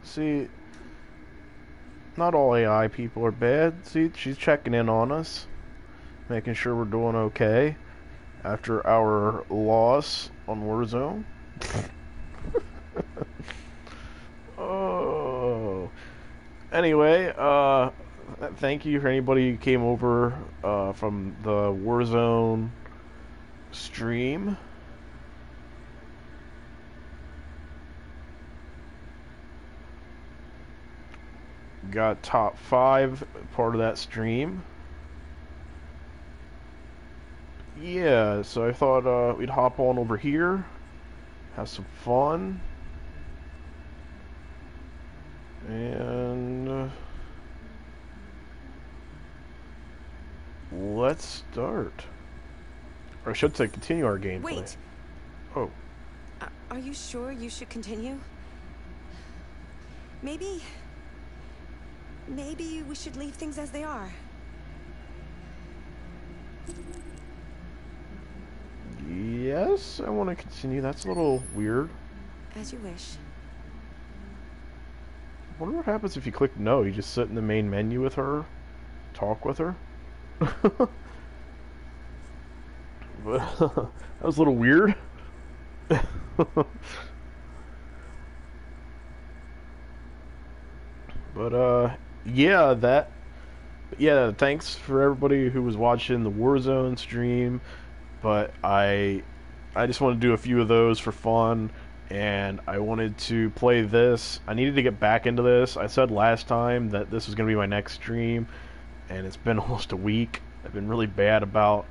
See, not all AI people are bad. See, she's checking in on us, making sure we're doing okay after our loss on Warzone. Oh. Anyway, thank you for anybody who came over from the Warzone stream. Got top 5 part of that stream. Yeah, so I thought we'd hop on over here, have some fun, and let's start. Or I should say continue our gameplay. Wait. Oh. Are you sure you should continue? Maybe we should leave things as they are. Yes, I want to continue. That's a little weird. As you wish. I wonder what happens if you click no. You just sit in the main menu with her, talk with her. That was a little weird. But yeah, thanks for everybody who was watching the Warzone stream. But I just want to do a few of those for fun, and I wanted to play this. I needed to get back into this. I said last time that this was going to be my next stream, and it's been almost a week. I've been really bad about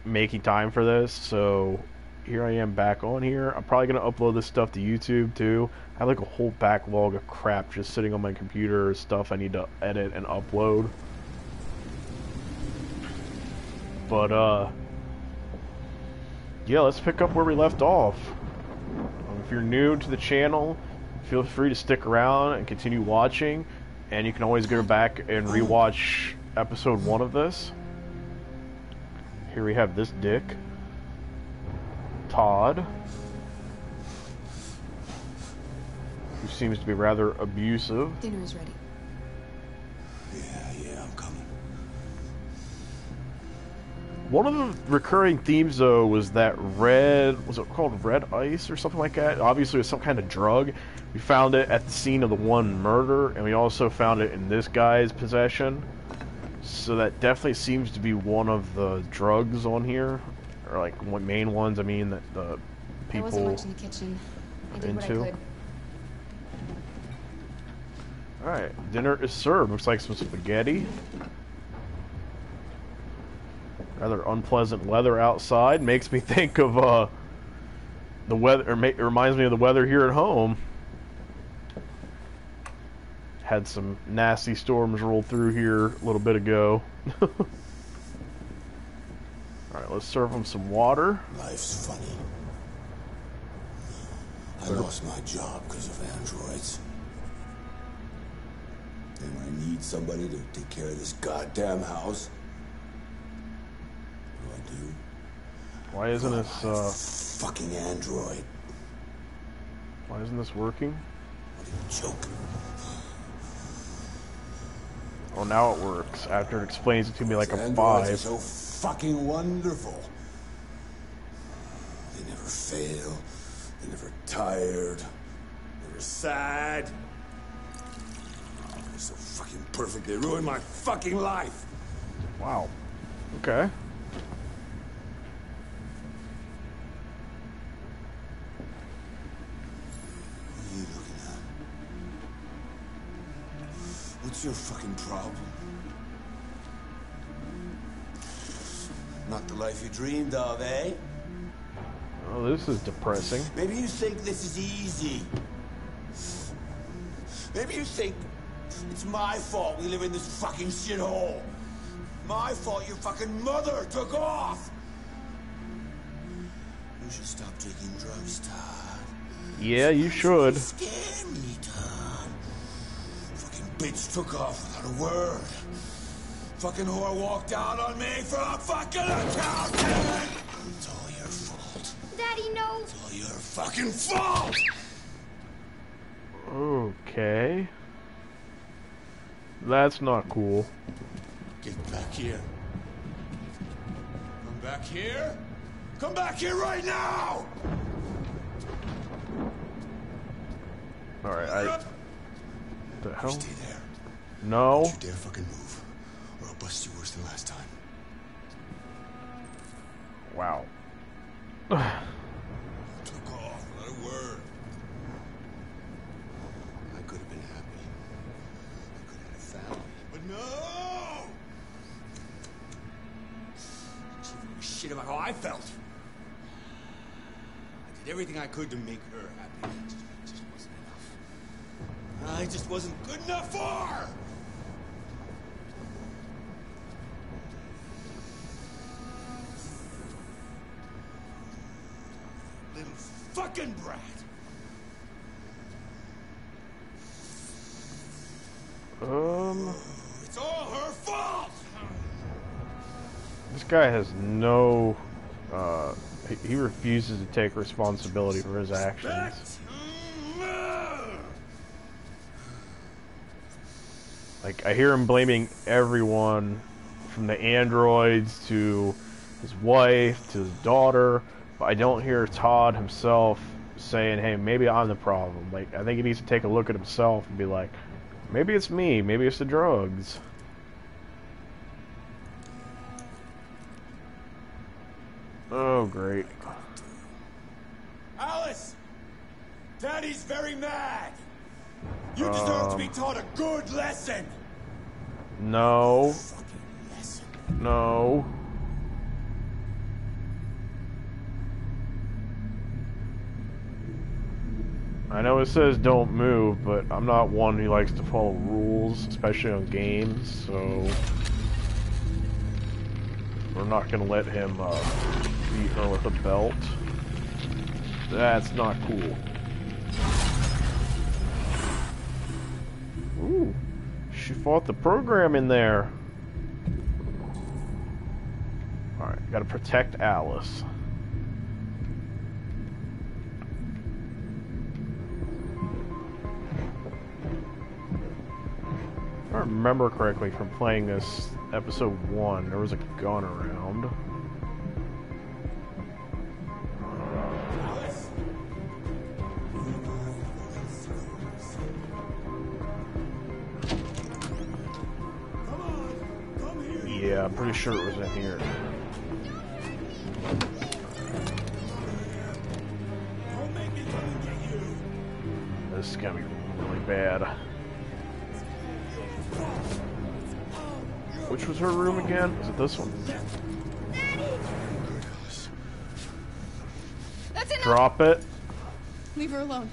making time for this, so here I am back on here. I'm probably going to upload this stuff to YouTube too. I have like a whole backlog of crap just sitting on my computer, stuff I need to edit and upload. But yeah, let's pick up where we left off. If you're new to the channel, feel free to stick around and continue watching, and you can always go back and rewatch episode 1 of this. Here we have this dick, Todd, who seems to be rather abusive. Dinner is ready. Yeah, I'm coming. One of the recurring themes, though, was that was it called red ice or something like that? Obviously, it was some kind of drug. We found it at the scene of the one murder, and we also found it in this guy's possession. So that definitely seems to be one of the drugs on here, or like main ones. I mean, that the people There wasn't much in the kitchen. I did what I could. All right, dinner is served. Looks like some spaghetti. Rather unpleasant weather outside. Makes me think of the weather. It reminds me of the weather here at home. Had some nasty storms roll through here a little bit ago. Alright, let's serve them some water. Life's funny. I lost my job because of androids. And when I need somebody to take care of this goddamn house, what do? Why isn't this, fucking android. why isn't this working? What a joke. Oh, now it works. After it explains it to me like a Androids are 5. so fucking wonderful. They never fail. They're never tired. Never sad. Oh, they're so fucking perfect. They ruined my fucking life. Wow. Okay. What are you looking at? What's your fucking problem? Not the life you dreamed of, eh? Oh, this is depressing. Maybe you think this is easy. Maybe you think it's my fault we live in this fucking shithole. My fault your fucking mother took off. You should stop taking drugs, Todd. Yeah, you should. Scare me, Todd. Fucking bitch took off without a word. Fucking whore walked out on me for a fucking accountant. It's all your fault. Daddy, no! It's all your fucking fault. Okay. That's not cool. Get back here. Come back here. Come back here right now! Alright, What the hell? Stay there. No. Don't you dare fucking move, or I'll bust you worse than last time. Wow. Took off without a word. I could have been happy. I could have had a family. But no! She didn't give a shit about how I felt. I did everything I could to make her happy. It just wasn't enough. I just wasn't good enough for her! Little fucking brat! It's all her fault! This guy has no, he refuses to take responsibility for his actions. Like, I hear him blaming everyone, from the androids to his wife to his daughter, but I don't hear Todd himself saying, hey, maybe I'm the problem. Like, I think he needs to take a look at himself and be like, maybe it's me, maybe it's the drugs. Oh, great. Alice! Daddy's very mad! You deserve to be taught a good lesson! No. Fucking lesson. No. I know it says don't move, but I'm not one who likes to follow rules, especially on games, so we're not gonna let him beat her with a belt. That's not cool. Ooh, she fought the program in there. Alright, gotta protect Alice. If I remember correctly from playing this episode 1, there was a gun around. Yeah, I'm pretty sure it was in here. This is gonna be really bad. Which was her room again? Was it this one? That's enough. Drop it. Leave her alone.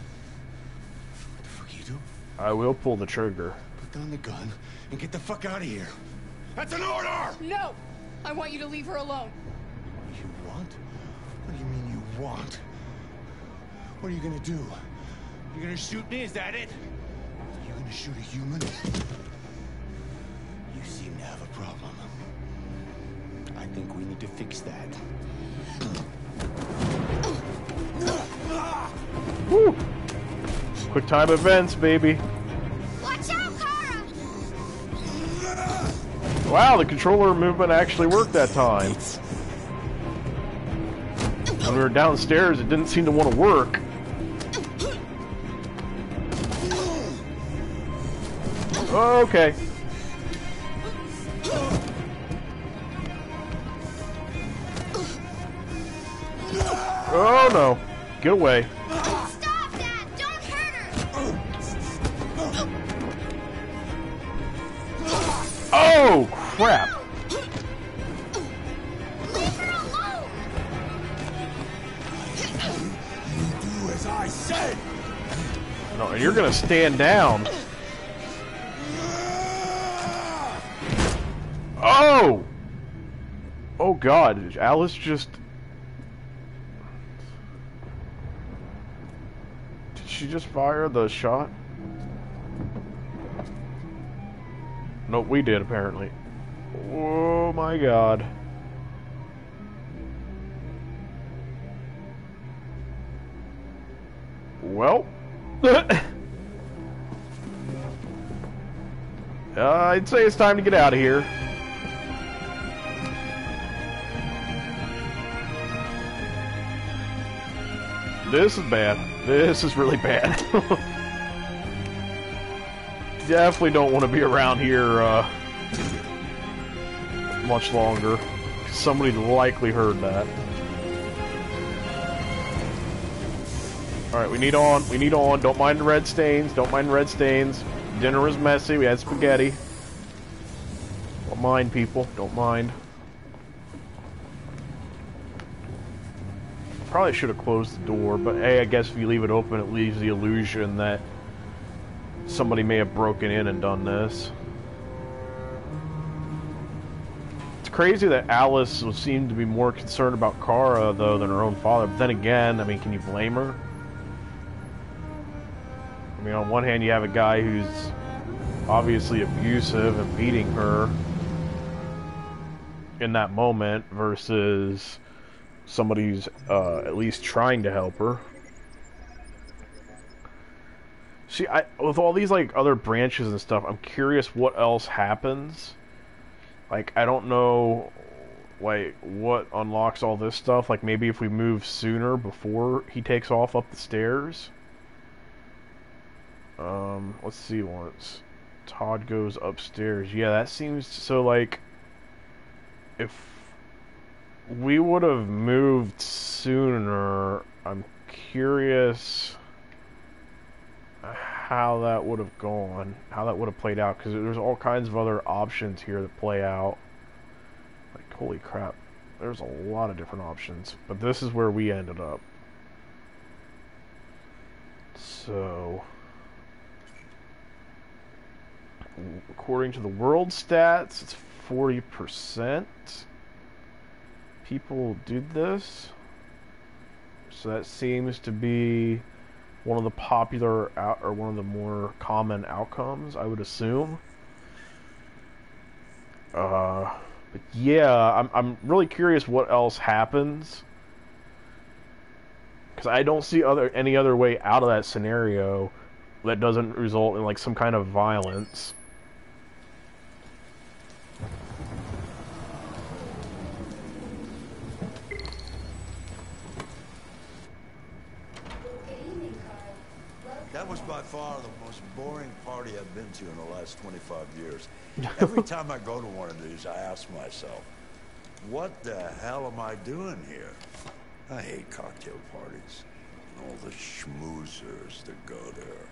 What the fuck you do? I will pull the trigger. Put down the gun and get the fuck out of here. That's an order! No! I want you to leave her alone. You want? What do you mean you want? What are you gonna do? You gonna shoot me? Is that it? You gonna shoot a human? You seem to have a problem. I think we need to fix that. Woo! Quick time events, baby. Watch out, Kara! Wow, the controller movement actually worked that time. When we were downstairs, it didn't seem to want to work. Okay. Oh no. Get away. Stop that! Don't hurt her! Oh crap. Leave her alone! You do as I said! No, and you're gonna stand down. Oh! Oh god, Alice just... Did she just fire the shot? Nope, we did apparently. Oh my god. Well... I'd say it's time to get out of here. This is bad. This is really bad. Definitely don't want to be around here much longer. Somebody likely heard that. Alright, we need on. We need on. Don't mind the red stains. Don't mind the red stains. Dinner was messy. We had spaghetti. Don't mind, people. Don't mind. Probably should have closed the door, but hey, I guess if you leave it open, it leaves the illusion that somebody may have broken in and done this. It's crazy that Alice would seem to be more concerned about Kara, though, than her own father. But then again, I mean, can you blame her? I mean, on one hand, you have a guy who's obviously abusive and beating her in that moment versus somebody who's at least trying to help her. See, with all these like other branches and stuff, I'm curious what else happens. Like, I don't know, like, what unlocks all this stuff. Like, maybe if we move sooner before he takes off up the stairs. Let's see once. Todd goes upstairs. Yeah, that seems so, like, if we would have moved sooner, I'm curious how that would have gone, how that would have played out, because there's all kinds of other options here that play out. Like, holy crap, there's a lot of different options, but this is where we ended up. So, according to the world stats, it's 40%. People did this, so that seems to be one of the popular or one of the more common outcomes, I would assume. But yeah, I'm really curious what else happens, because I don't see any other way out of that scenario that doesn't result in like some kind of violence. That was by far the most boring party I've been to in the last 25 years. Every time I go to one of these, I ask myself, what the hell am I doing here? I hate cocktail parties. All the schmoozers that go there.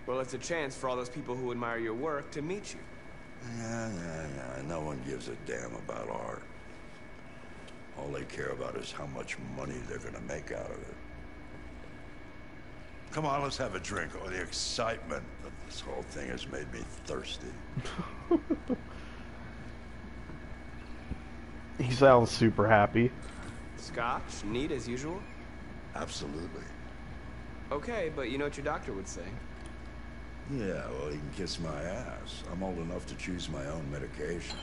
Well, it's a chance for all those people who admire your work to meet you. Yeah. No one gives a damn about art. All they care about is how much money they're gonna make out of it. Come on, let's have a drink. Oh, the excitement of this whole thing has made me thirsty. He sounds super happy. Scotch, neat as usual? Absolutely. Okay, but you know what your doctor would say. Yeah, well, he can kiss my ass. I'm old enough to choose my own medication.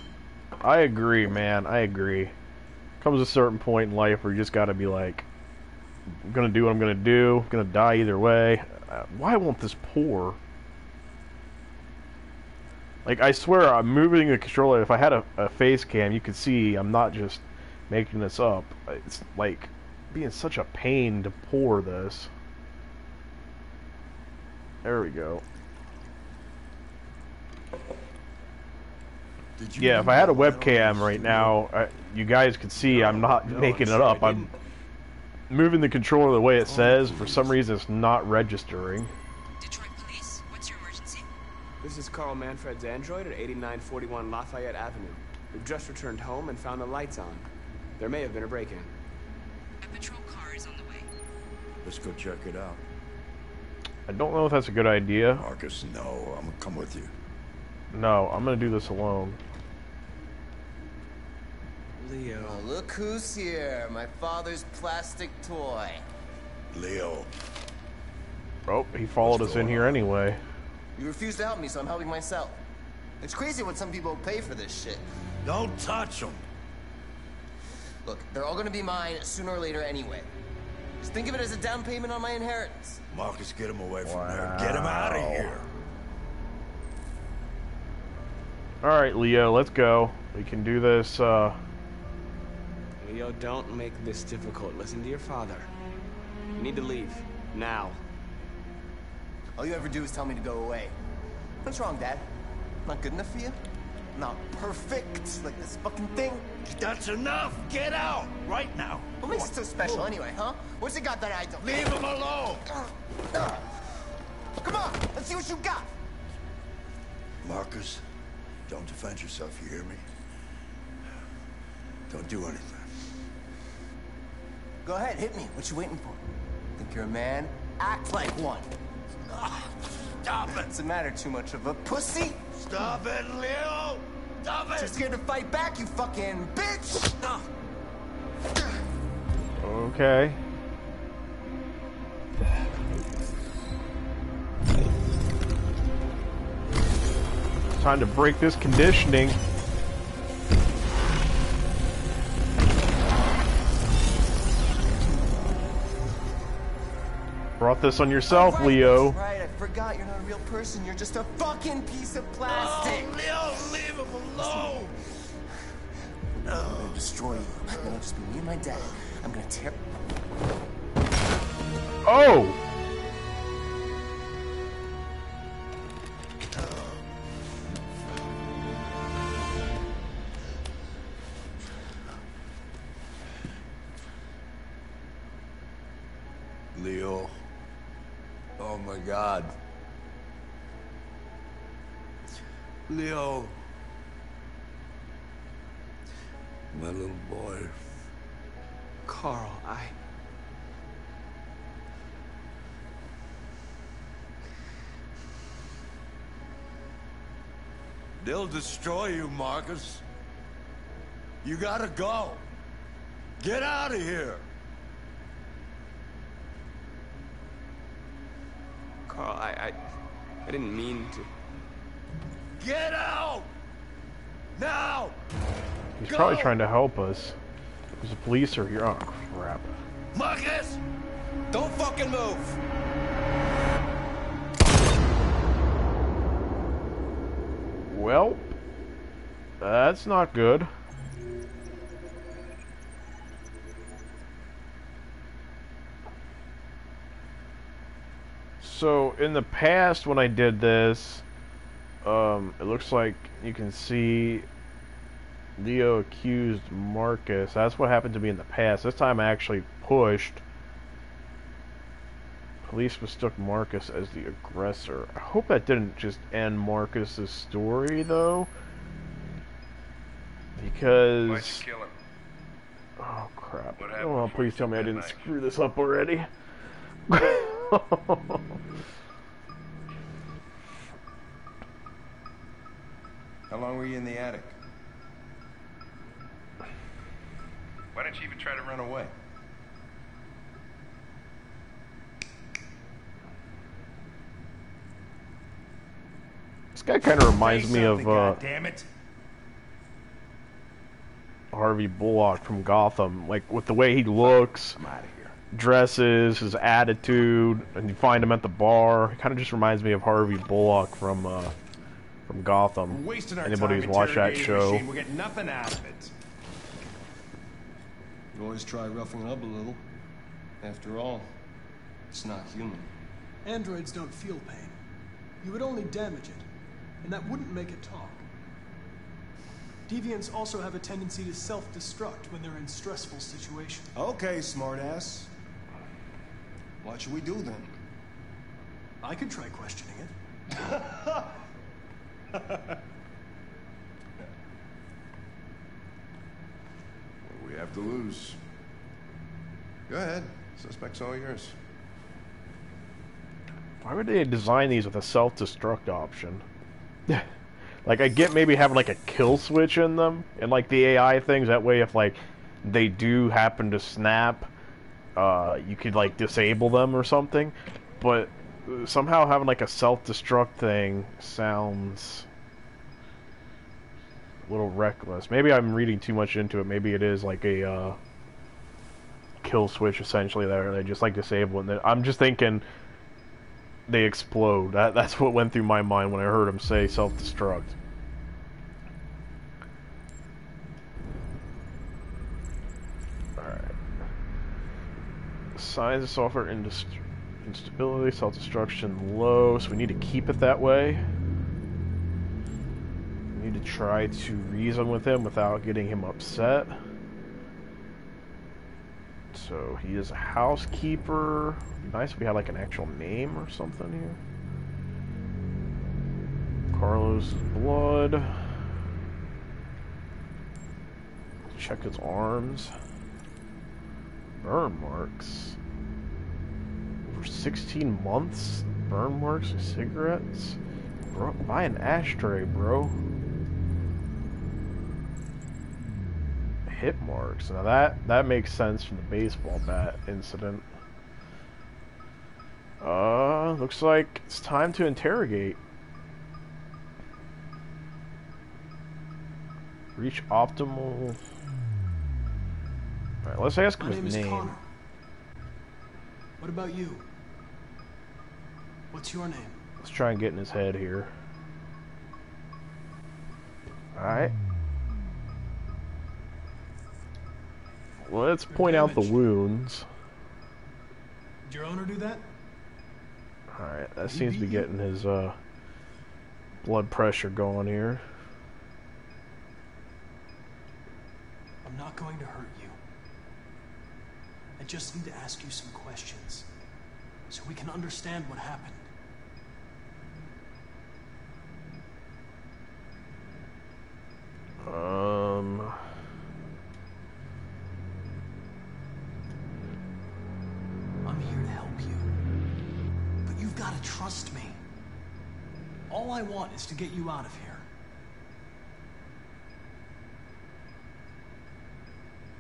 I agree, man. I agree. Comes a certain point in life where you just gotta be like, I'm gonna do what I'm gonna do. I'm gonna die either way. Why won't this pour? Like, I swear, I'm moving the controller. If I had a face cam, you could see I'm not just making this up. It's like being such a pain to pour this. There we go. Yeah, if I had a webcam right now, you guys could see I'm not making it up. I'm moving the controller the way it says. For some reason, it's not registering. Detroit Police, what's your emergency? This is Carl Manfred's android at 8941 Lafayette Avenue. We've just returned home and found the lights on. There may have been a break-in. A patrol car is on the way. Let's go check it out. I don't know if that's a good idea. Marcus, no. I'm gonna come with you. No, I'm gonna do this alone. Leo. Oh, look who's here. My father's plastic toy. Leo. Oh, he followed us in here anyway. You refuse to help me, so I'm helping myself. It's crazy what some people pay for this shit. Don't touch him. Look, they're all gonna be mine sooner or later anyway. Just think of it as a down payment on my inheritance. Marcus, get him away from there. Get him out of here. Alright, Leo, let's go. We can do this, Leo, don't make this difficult. Listen to your father. You need to leave. Now. All you ever do is tell me to go away. What's wrong, Dad? Not good enough for you? Not perfect, like this fucking thing? That's enough! Get out! Right now! What makes it so special anyway, huh? What's it got that I don't? Leave him alone! Come on, let's see what you got! Marcus, don't defend yourself, you hear me? Don't do anything. Go ahead, hit me. What you waiting for? Think you're a man? Act like one. Stop it! Doesn't matter too much of a pussy. Stop it, Leo! Stop it! Too scared to fight back, you fucking bitch! okay. Time to break this conditioning. Brought this on yourself, Right, Leo. Right, I forgot you're not a real person. You're just a fucking piece of plastic. Oh, Leo, leave him alone! I'm gonna destroy you. It'll just be me and my dad. I'm gonna tear... Oh! Leo. Oh my God. Leo. My little boy. Carl, They'll destroy you, Marcus. You gotta go. Get out of here. Carl, I didn't mean to. Get out! Now! He's Go! probably trying to help us. Because the police are here. Oh, crap. Marcus! Don't fucking move! Well, that's not good. So, in the past when I did this, it looks like you can see Leo accused Marcus. That's what happened to me in the past. This time I actually pushed. Police mistook Marcus as the aggressor. I hope that didn't just end Marcus's story, though. Because... Why'd you kill him? Oh, crap. What happened Oh, before please you tell me I took that didn't knife? screw this up already. How long were you in the attic? Why didn't you even try to run away? This guy kind of reminds me of damn it! Harvey Bullock from Gotham. Like, with the way he looks, I'm out of here. dresses, his attitude, and you find him at the bar. It kind of just reminds me of Harvey Bullock from Gotham. We're wasting our Anybody time who's watched that interrogating show. machine. We're getting nothing out of it. You always try roughing it up a little. After all, it's not human. Androids don't feel pain. You would only damage it, and that wouldn't make it talk. Deviants also have a tendency to self-destruct when they're in stressful situations. Okay, smartass. What should we do then? I could try questioning it. We have to lose. Go ahead. Suspect's all yours. Why would they design these with a self-destruct option? Like, I get maybe having like a kill switch in them and like the AI things. That way, if like they do happen to snap, you could like disable them or something. But somehow having like a self-destruct thing sounds a little reckless. Maybe I'm reading too much into it. Maybe it is like a kill switch essentially there. They just like disable it. And I'm just thinking they explode. That's what went through my mind when I heard him say self-destruct. Signs of software instability, self-destruction low, so we need to keep it that way. We need to try to reason with him without getting him upset. So he is a housekeeper. It'd be nice if we had like an actual name or something here. Carlos' blood. Check his arms. Burn marks. For 16 months? Burn marks and cigarettes? Bro, buy an ashtray, bro. Hit marks. Now that makes sense from the baseball bat incident. Looks like it's time to interrogate. Reach optimal. Alright, let's ask him his name. Connor. What about you? What's your name? Let's try and get in his head here. Alright. Let's point out the wounds. Did your owner do that? Alright, that seems to be getting his blood pressure going here. I'm not going to hurt you. I just need to ask you some questions so we can understand what happened. I'm here to help you, but you've got to trust me. All I want is to get you out of here.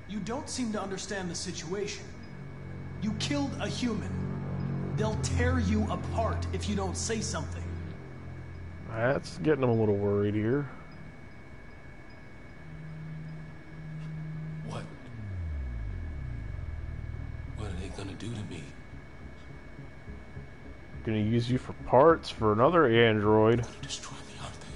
You don't seem to understand the situation. You killed a human. They'll tear you apart if you don't say something. That's getting him a little worried here. What are they gonna do to me? Gonna use you for parts for another android. Destroy me, aren't they?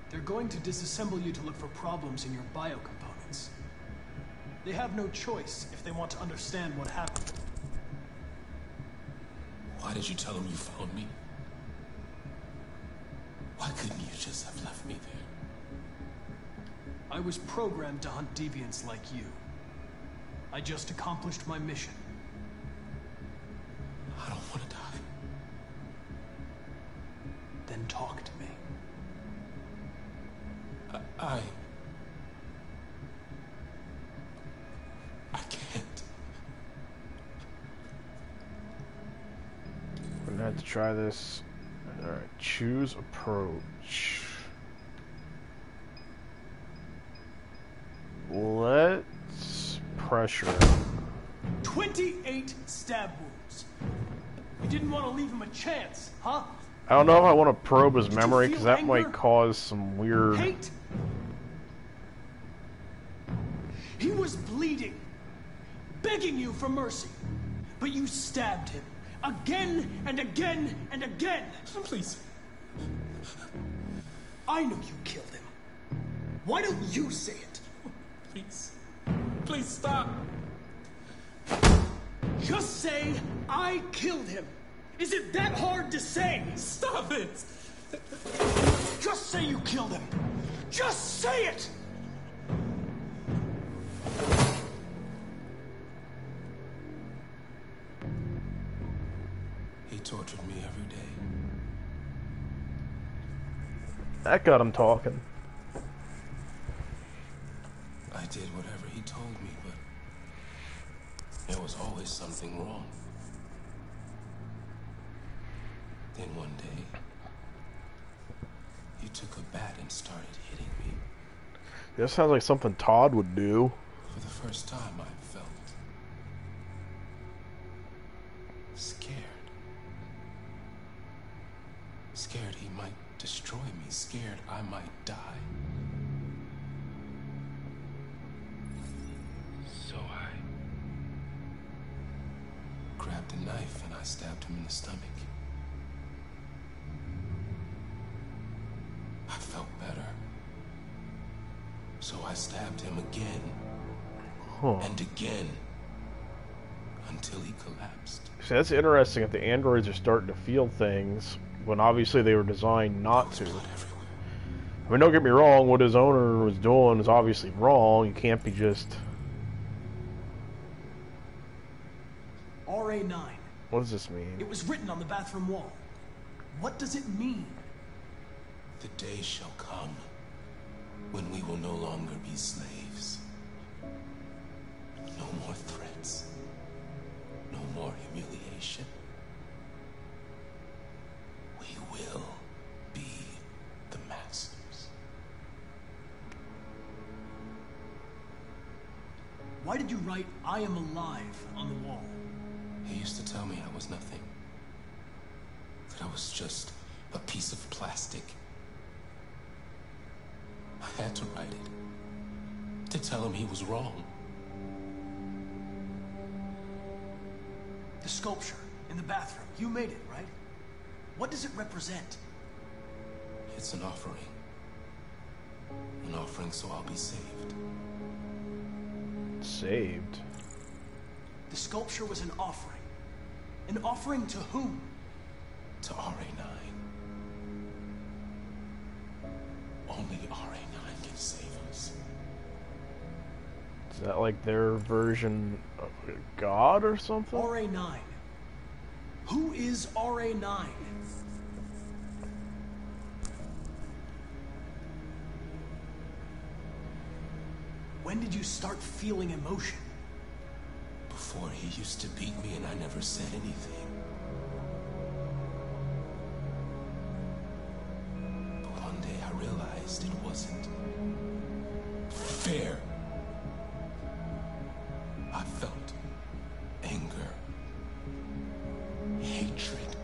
They're going to disassemble you to look for problems in your biocomponents. They have no choice if they want to understand what happened. Why did you tell them you found me? Why couldn't you just have left me there? I was programmed to hunt deviants like you. I just accomplished my mission. I don't want to die. Then talk to me. I can't. We're gonna have to try this. Alright, choose approach. Let's pressure him. 28 stab wounds. You didn't want to leave him a chance, huh? I don't know if I want to probe his Did memory, you because feel that might anger? cause some weird... Hate? He was bleeding, begging you for mercy, but you stabbed him again and again and again. Please. I know you killed him. Why don't you say it? Please. Please stop. Just say, I killed him. Is it that hard to say? Stop it. Just say you killed him. Just say it. He tortured me every day. That got him talking. I did whatever he told me, but there was always something wrong. Then one day, he took a bat and started hitting me. That sounds like something Todd would do. For the first time, I felt scared. Scared he might destroy me. Scared I might die. So I grabbed a knife and I stabbed him in the stomach. I felt better. So I stabbed him again. Huh. And again. Until he collapsed. See, that's interesting that the androids are starting to feel things when obviously they were designed not to. I mean, don't get me wrong, what his owner was doing is obviously wrong. You can't be just... RA9. What does this mean? It was written on the bathroom wall. What does it mean? The day shall come when we will no longer be slaves. No more threats. No more humiliation. We will be the masters. Why did you write, "I am alive" on the wall? He used to tell me I was nothing. That I was just a piece of plastic. I had to write it. To tell him he was wrong. The sculpture in the bathroom, you made it, right? What does it represent? It's an offering. An offering so I'll be saved. Saved? The sculpture was an offering. An offering to whom? To RA9. Only RA9 can save us. Is that like their version of God or something? RA9. Who is RA9? When did you start feeling emotion? Before he used to beat me and I never said anything. But one day I realized it wasn't fair. I felt anger, hatred.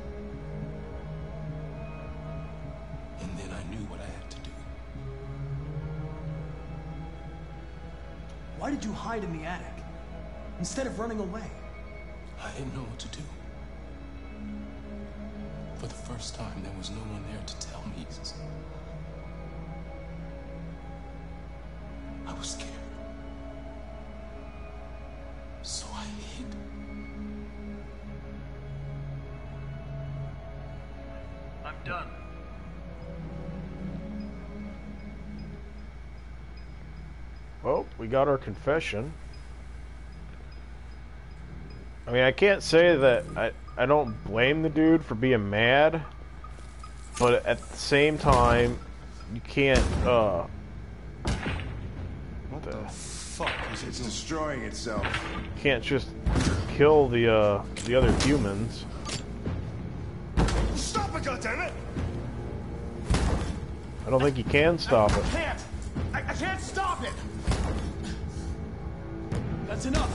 And then I knew what I had to do. Why did you hide in the attic instead of running away? I didn't know what to do. For the first time, there was no one there to tell me. I was scared. So I hid. I'm done. Well, we got our confession. I mean, I can't say that I don't blame the dude for being mad, but at the same time, you can't, What the fuck is it? It's destroying itself. Can't just kill the other humans. Stop it, goddammit! I don't think you can stop it. I can't stop it! That's enough.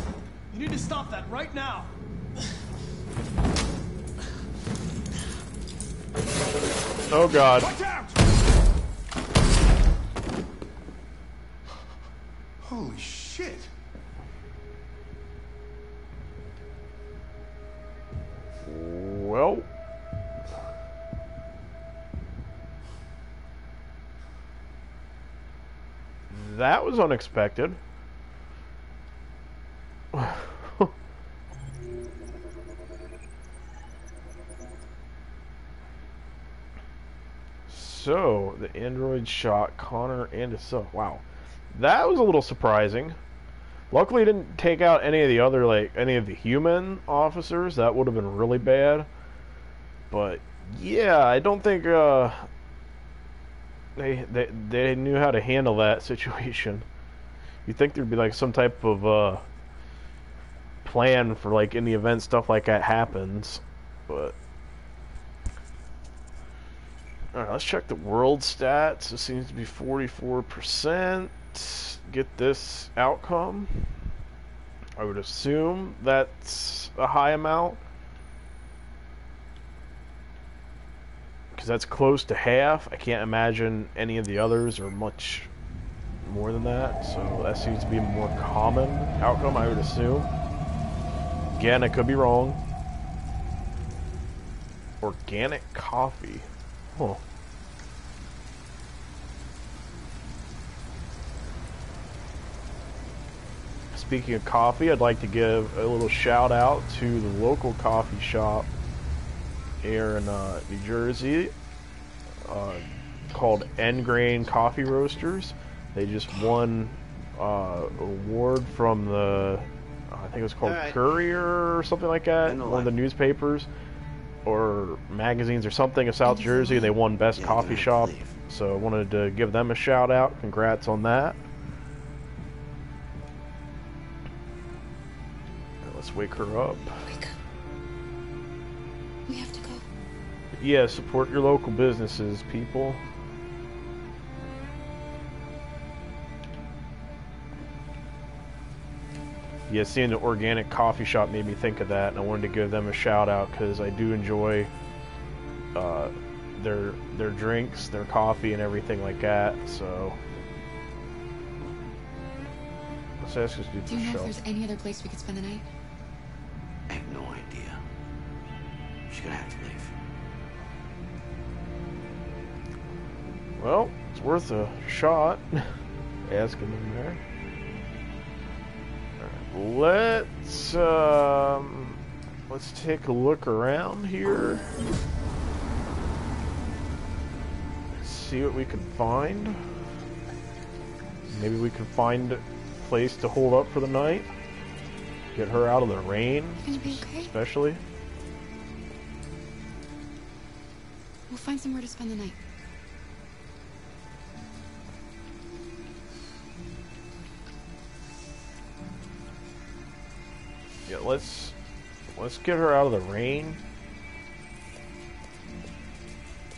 You need to stop that right now. Oh God. Watch out! Holy shit! Well. That was unexpected. So, the android shot Connor and his son. Wow. That was a little surprising. Luckily it didn't take out any of the other, any of the human officers. That would have been really bad. But, yeah, I don't think, they knew how to handle that situation. You'd think there'd be, some type of, plan for, in the event stuff like that happens. But... Alright, let's check the world stats. It seems to be 44%. Get this outcome. I would assume that's a high amount. Because that's close to half. I can't imagine any of the others are much more than that. So that seems to be a more common outcome, I would assume. Again, I could be wrong. Organic coffee. Huh. speaking of coffee, I'd like to give a little shout out to the local coffee shop here in New Jersey called End Grain Coffee Roasters. They just won an award from the, I think it was called Courier or something like that, one of the newspapers or magazines or something of South Jersey. They won Best Coffee Shop, so I wanted to give them a shout out. Congrats on that. Let's wake her up. Wake up. We have to go. Yeah, support your local businesses, people. Yeah, seeing the organic coffee shop made me think of that, and I wanted to give them a shout out because I do enjoy their drinks, their coffee, and everything like that. So let's ask this dude. Do you know if there's any other place we could spend the night? I have no idea. She's gonna have to leave. Well, it's worth a shot. Asking them there. Let's take a look around here. See what we can find. Maybe we can find a place to hold up for the night. Get her out of the rain, Gonna be okay? especially. We'll find somewhere to spend the night. Yeah, let's get her out of the rain.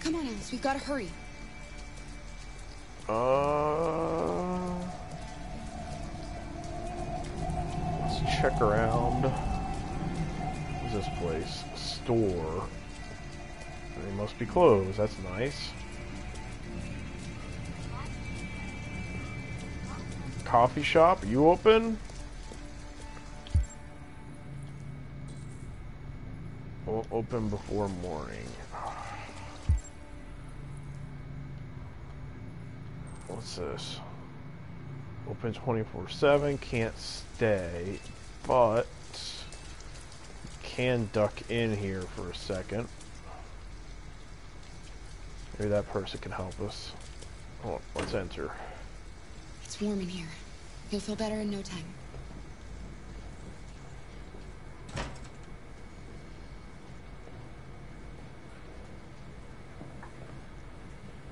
Come on, Alice, we've got to hurry. Let's check around. What's this place? Store. They must be closed. That's nice. Coffee shop. Are you open? Open before morning. What's this? Open 24/7. Can't stay, but can duck in here for a second. Maybe that person can help us. Oh, let's enter. It's warm in here. You'll feel better in no time.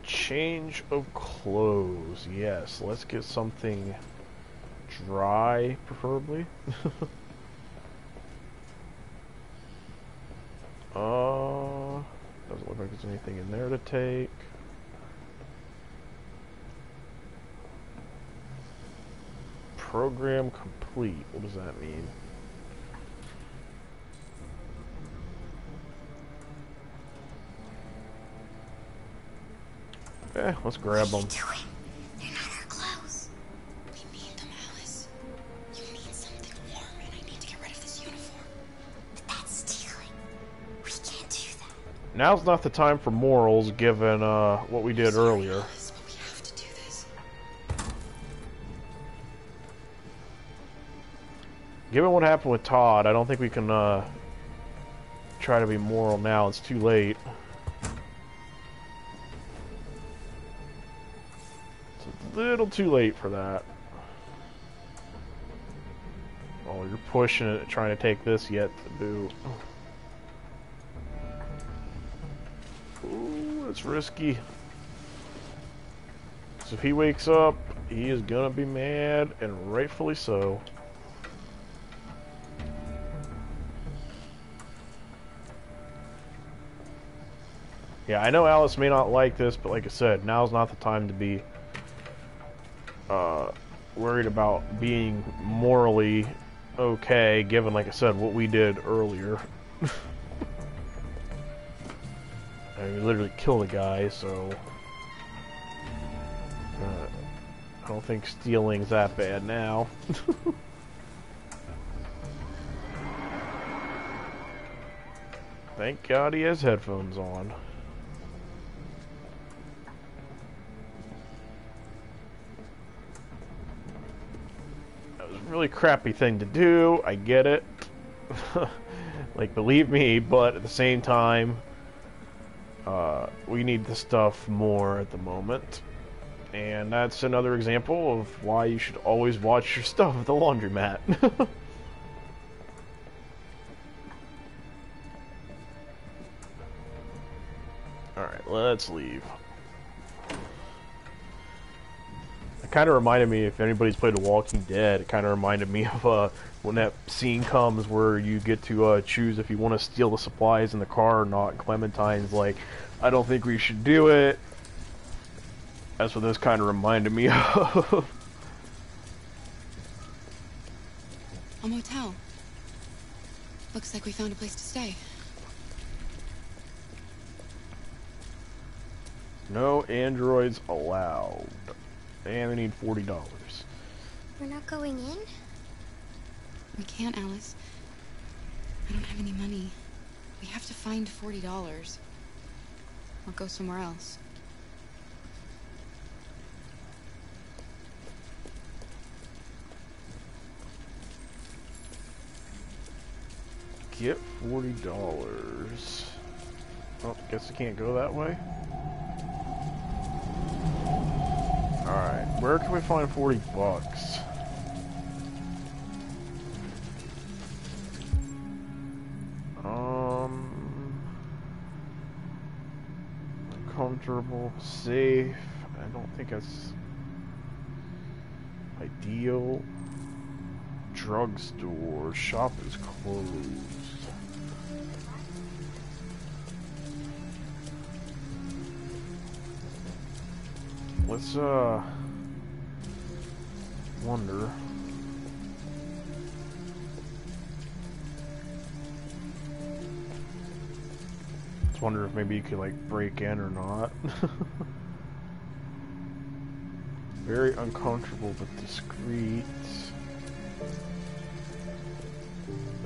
Change of clothes. Yes, let's get something dry, preferably. Doesn't look like there's anything in there to take. Program complete. What does that mean? Okay, let's grab them. They're not our clothes. We need them, Alice. You need something warm, and I need to get rid of this uniform. But that's stealing. We can't do that. Now's not the time for morals, given what we did earlier. Alice, but we have to do this. Given what happened with Todd, I don't think we can try to be moral now. It's too late. It's a little too late for that. Oh, you're pushing it, trying to take this yet to boot. Ooh, that's risky. So if he wakes up, he is gonna be mad, and rightfully so. Yeah, I know Alice may not like this, but like I said, now's not the time to be worried about being morally okay, given, like I said, what we did earlier. I mean, we literally killed a guy, so I don't think stealing's that bad now. Thank God he has headphones on. really crappy thing to do. I get it. Like, believe me, but at the same time, we need the stuff more at the moment. And that's another example of why you should always watch your stuff at the laundromat. Alright, let's leave. It kind of reminded me, if anybody's played The Walking Dead, it kind of reminded me of when that scene comes where you get to choose if you want to steal the supplies in the car or not. And Clementine's like, I don't think we should do it. That's what this kind of reminded me of. A motel. Looks like we found a place to stay. No androids allowed. And we need $40. We're not going in? We can't, Alice. I don't have any money. We have to find $40. Or go somewhere else. Get $40. Oh, guess I can't go that way. Alright, where can we find 40 bucks? Uncomfortable, safe. I don't think that's ideal. Drugstore, shop is closed. Let's wonder. Let's wonder if maybe you could like break in or not. Very uncomfortable but discreet.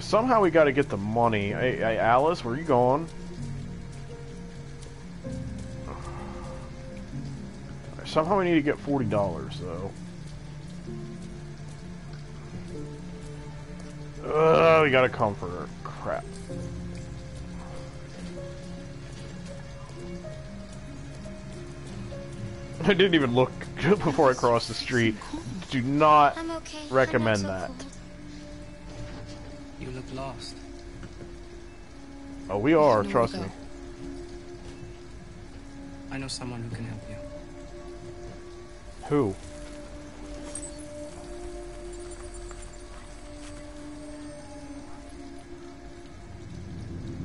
Somehow we gotta get the money. Hey, Alice, where are you going? Somehow we need to get $40 though. We got a comforter. Crap. I didn't even look before I crossed the street. Do not recommend that. You look lost. Oh, we are, trust me. I know someone who can help you. Who?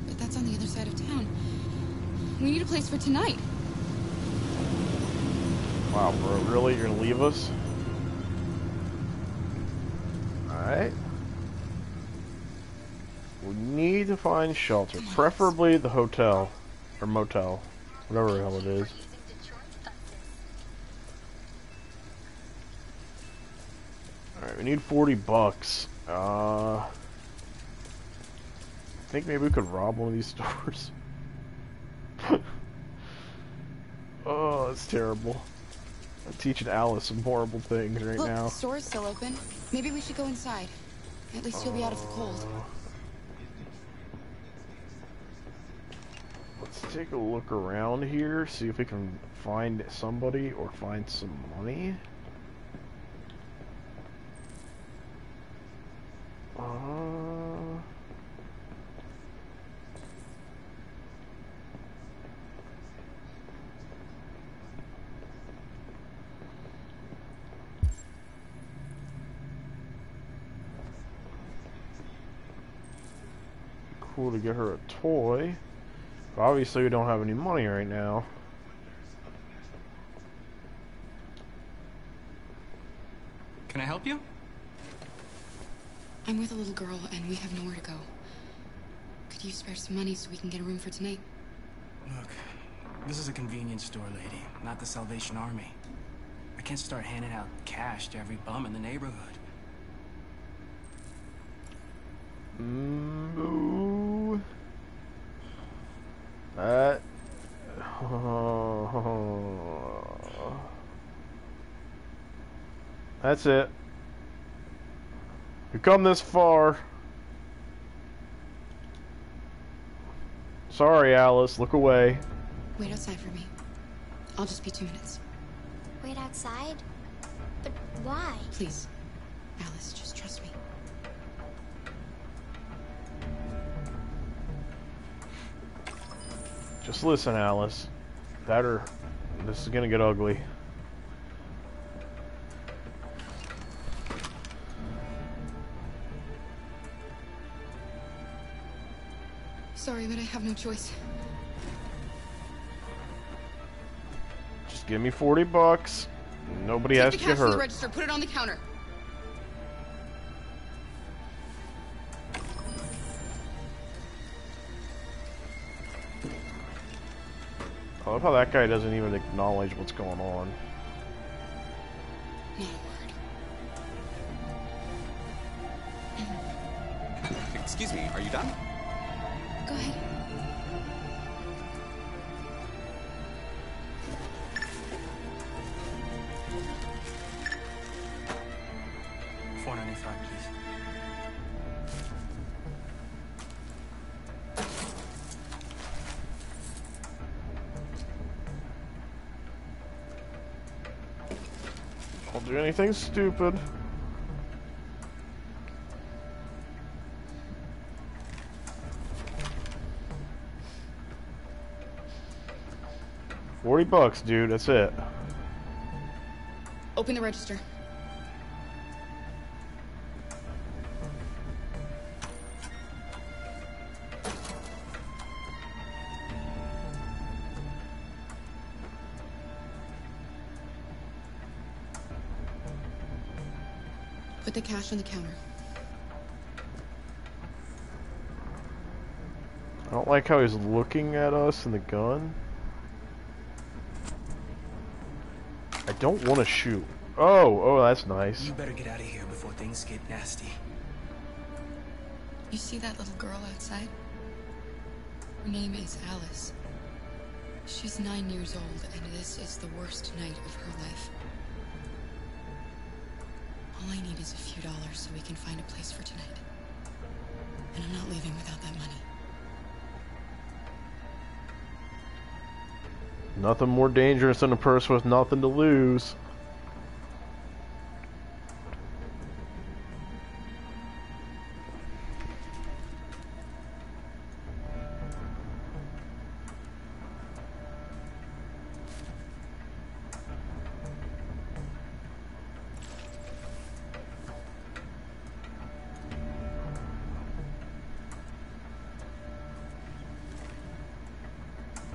But that's on the other side of town. We need a place for tonight. Wow, bro, really? You're gonna leave us? Alright. We need to find shelter. Preferably the hotel. Or motel. Whatever the hell it is. Alright, we need 40 bucks. I think maybe we could rob one of these stores. Oh, that's terrible. I'm teaching Alice some horrible things right Look, now. The store is still open. Maybe we should go inside. At least you'll be out of the cold. Let's take a look around here, see if we can find somebody or find some money. Cool to get her a toy. But obviously we don't have any money right now. Can I help you? I'm with a little girl and we have nowhere to go. Could you spare some money so we can get a room for tonight? Look, this is a convenience store, lady, not the Salvation Army. I can't start handing out cash to every bum in the neighborhood. Ooh. That. That's it. We've come this far. Sorry, Alice. Look away. Wait outside for me. I'll just be 2 minutes. Wait outside? But why? Please. Alice, just trust me. Just listen, Alice. This is gonna get ugly. Sorry, but I have no choice. Just give me $40. Nobody has to get Take the cash from the hurt. register. Put it on the counter. I love how that guy doesn't even acknowledge what's going on. Not a word. Excuse me, are you done? Go ahead. $4.95, please. Don't do anything stupid. $40, dude. That's it. Open the register. Put the cash on the counter. I don't like how he's looking at us and the gun. I don't want to shoot. Oh, that's nice. You better get out of here before things get nasty. You see that little girl outside? Her name is Alice. She's 9 years old, and this is the worst night of her life. All I need is a few dollars so we can find a place for tonight. And I'm not leaving without that money. Nothing more dangerous than a person with nothing to lose.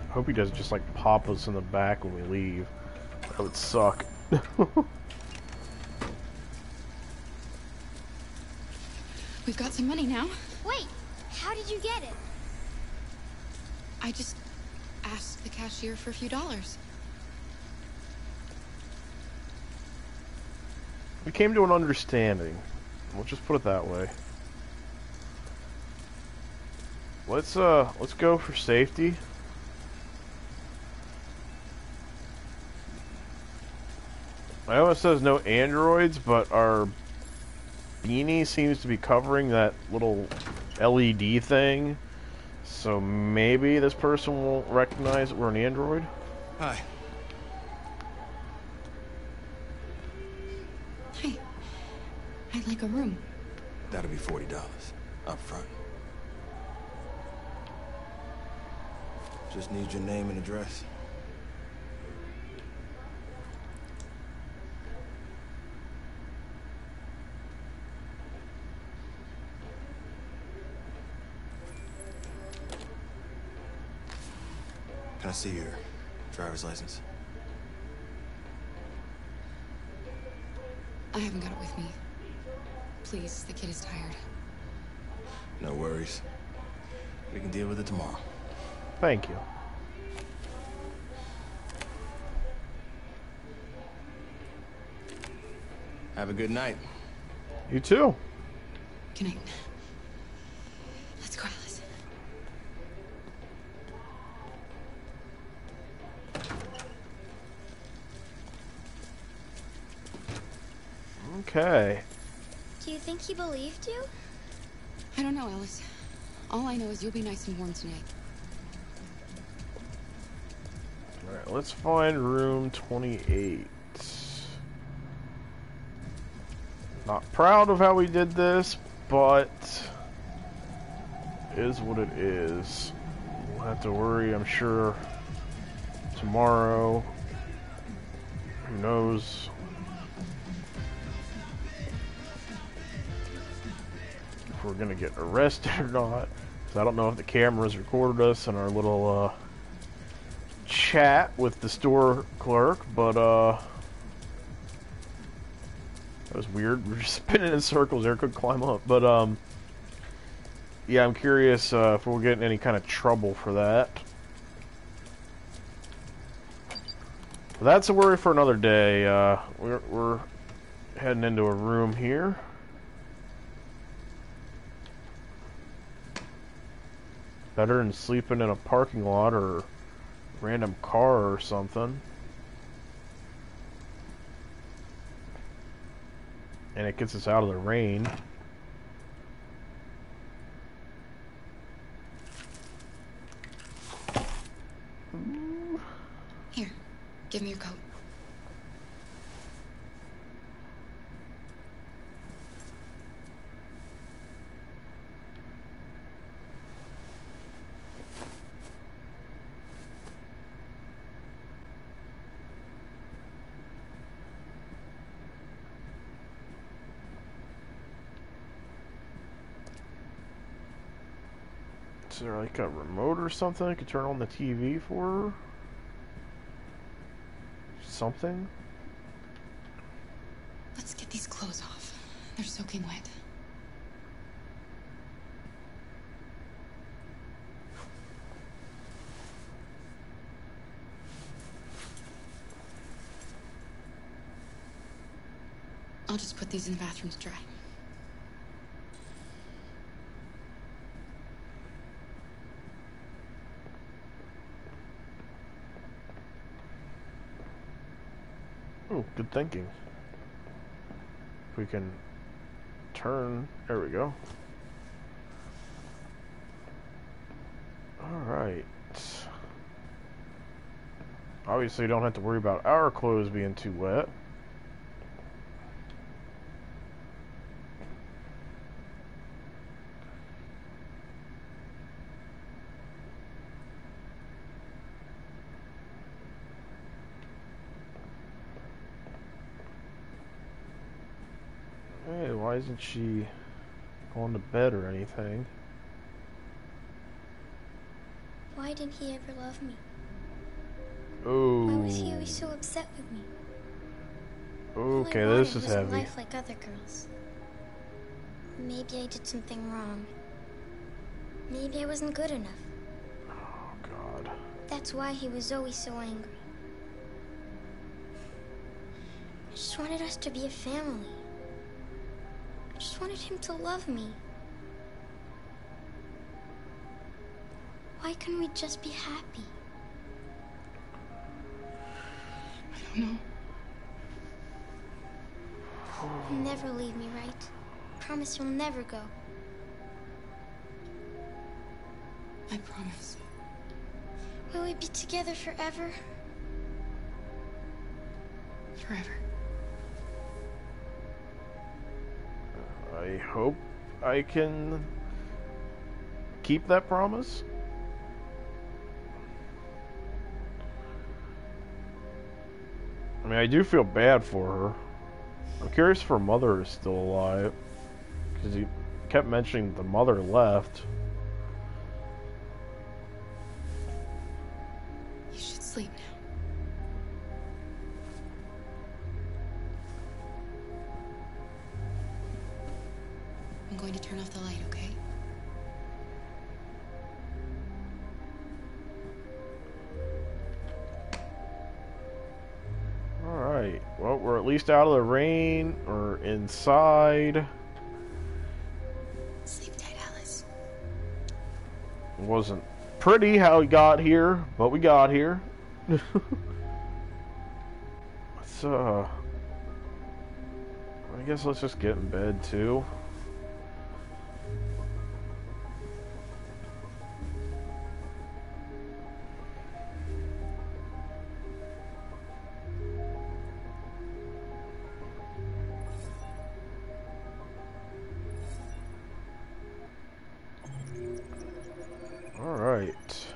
I hope he doesn't just like pop us in the back when we leave. That would suck. We've got some money now. Wait, how did you get it? I just asked the cashier for a few dollars. We came to an understanding. We'll just put it that way. Let's go for safety. I know it says no androids, but our beanie seems to be covering that little LED thing. So maybe this person won't recognize that we're an android. Hi. Hi. I'd like a room. That'll be $40 up front. Just need your name and address. Can I see your driver's license? I haven't got it with me. Please, the kid is tired. No worries. We can deal with it tomorrow. Thank you. Have a good night. You too. Good night. Let's go, Alice. Okay. Do you think he believed you? I don't know, Alice. All I know is you'll be nice and warm tonight. Alright, let's find room 28. Not proud of how we did this, but it is what it is. We'll have to worry, I'm sure, tomorrow. Who knows? If we're gonna get arrested or not. Because I don't know if the cameras recorded us in our little chat with the store clerk, but that was weird. We're just spinning in circles there, couldn't climb up. But yeah, I'm curious if we'll get in any kind of trouble for that. But that's a worry for another day. We're heading into a room here. Better than sleeping in a parking lot or a random car or something. And it gets us out of the rain. Here, give me your coat. Is there like a remote or something I could turn on the TV for her? Something? Let's get these clothes off. They're soaking wet. I'll just put these in the bathroom to dry. Oh, good thinking. If we can turn, there we go. Alright. Obviously, don't have to worry about our clothes being too wet. Hey, why isn't she going to bed or anything? Why didn't he ever love me? Oh. Why was he always so upset with me? Okay, All I this wanted is was a heavy. life like other girls. Maybe I did something wrong. Maybe I wasn't good enough. Oh, God. That's why he was always so angry. I just wanted us to be a family. I just wanted him to love me. Why couldn't we just be happy? I don't know. You'll never leave me, right? Promise you'll never go. I promise. Will we be together forever? Forever. I hope I can keep that promise. I mean, I do feel bad for her. I'm curious if her mother is still alive, because he kept mentioning the mother left. You should sleep now. I'm going to turn off the light, okay? Alright, well, we're at least out of the rain, or inside. Sleep tight, Alice. It wasn't pretty how we got here, but we got here. Let's, I guess let's just get in bed too. Alright.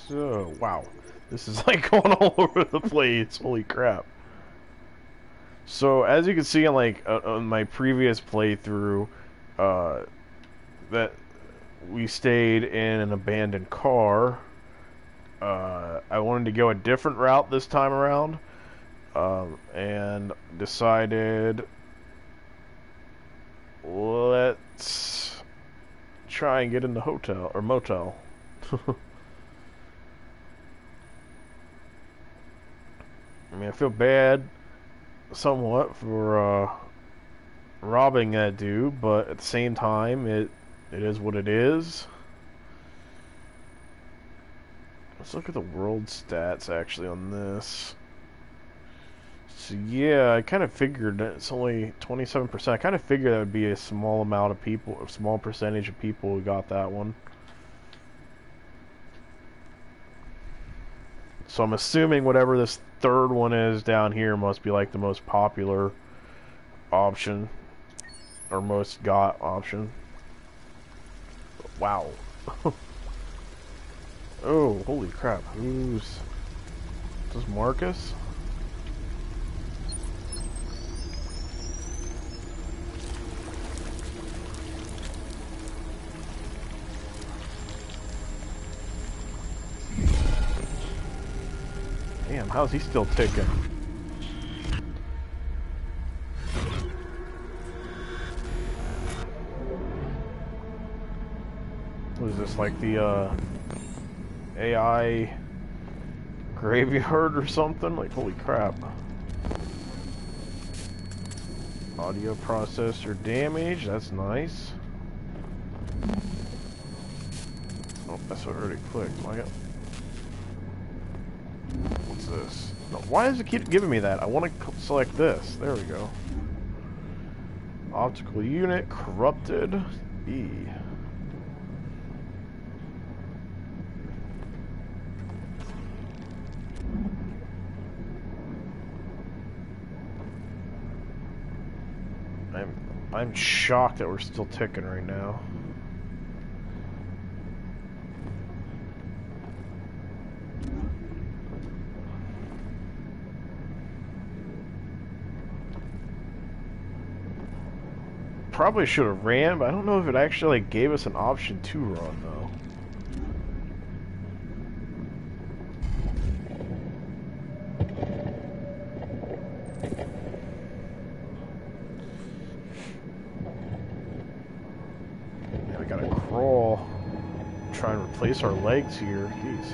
So, wow. This is like going all over the place. Holy crap. So, as you can see on like on my previous playthrough, that we stayed in an abandoned car. I wanted to go a different route this time around, and decided let's try and get in the hotel or motel. I mean, I feel bad somewhat for robbing that dude, but at the same time, it is what it is. Let's look at the world stats actually on this. So yeah, I kind of figured that it's only 27%. I kind of figured that would be a small amount of people, a small percentage of people who got that one. So I'm assuming whatever this third one is down here must be like the most popular option, or most got option. Wow. Oh, holy crap. Who's... Is this Markus? Damn, how's he still ticking? What is this, like the AI graveyard or something? Like, holy crap. Audio processor damage, that's nice. Oh, that's what I already clicked. What's this? No, why does it keep giving me that? I want to select this. There we go. Optical unit, corrupted. E. I'm shocked that we're still ticking right now. Probably should have ran, but I don't know if it actually like, gave us an option to run though. Yeah, we gotta crawl. Try and replace our legs here. Jeez.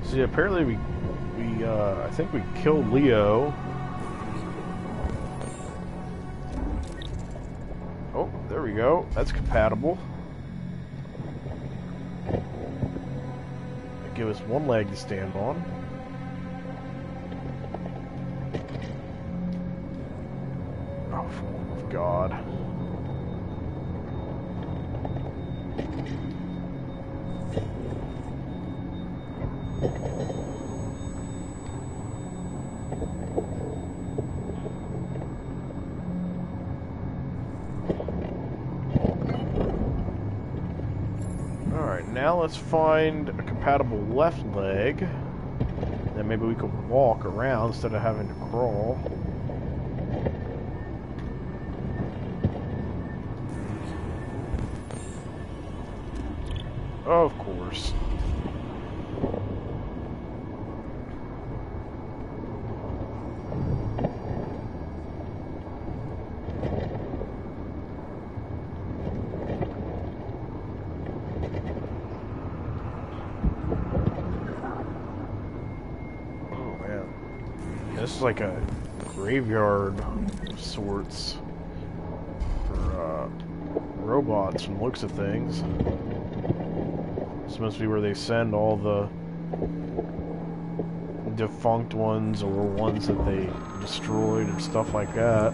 So yeah, apparently we I think we killed Leo. Oh, there we go. That's compatible. Give us one leg to stand on. Oh, for the love of God. Alright, now let's find a compatible left leg. Then maybe we could walk around instead of having to crawl. Of course. This is like a graveyard of sorts for robots from the looks of things. This must be where they send all the defunct ones or ones that they destroyed and stuff like that.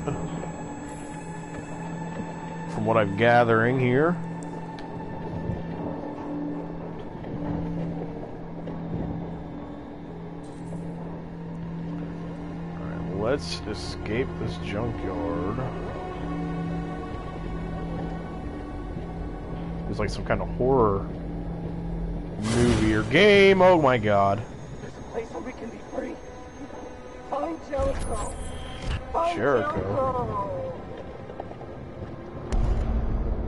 From what I'm gathering here. Alright, let's escape this junkyard. It's like some kind of horror movie or game. Oh my god. There's a place where we can be free. Find Jericho. Find Jericho.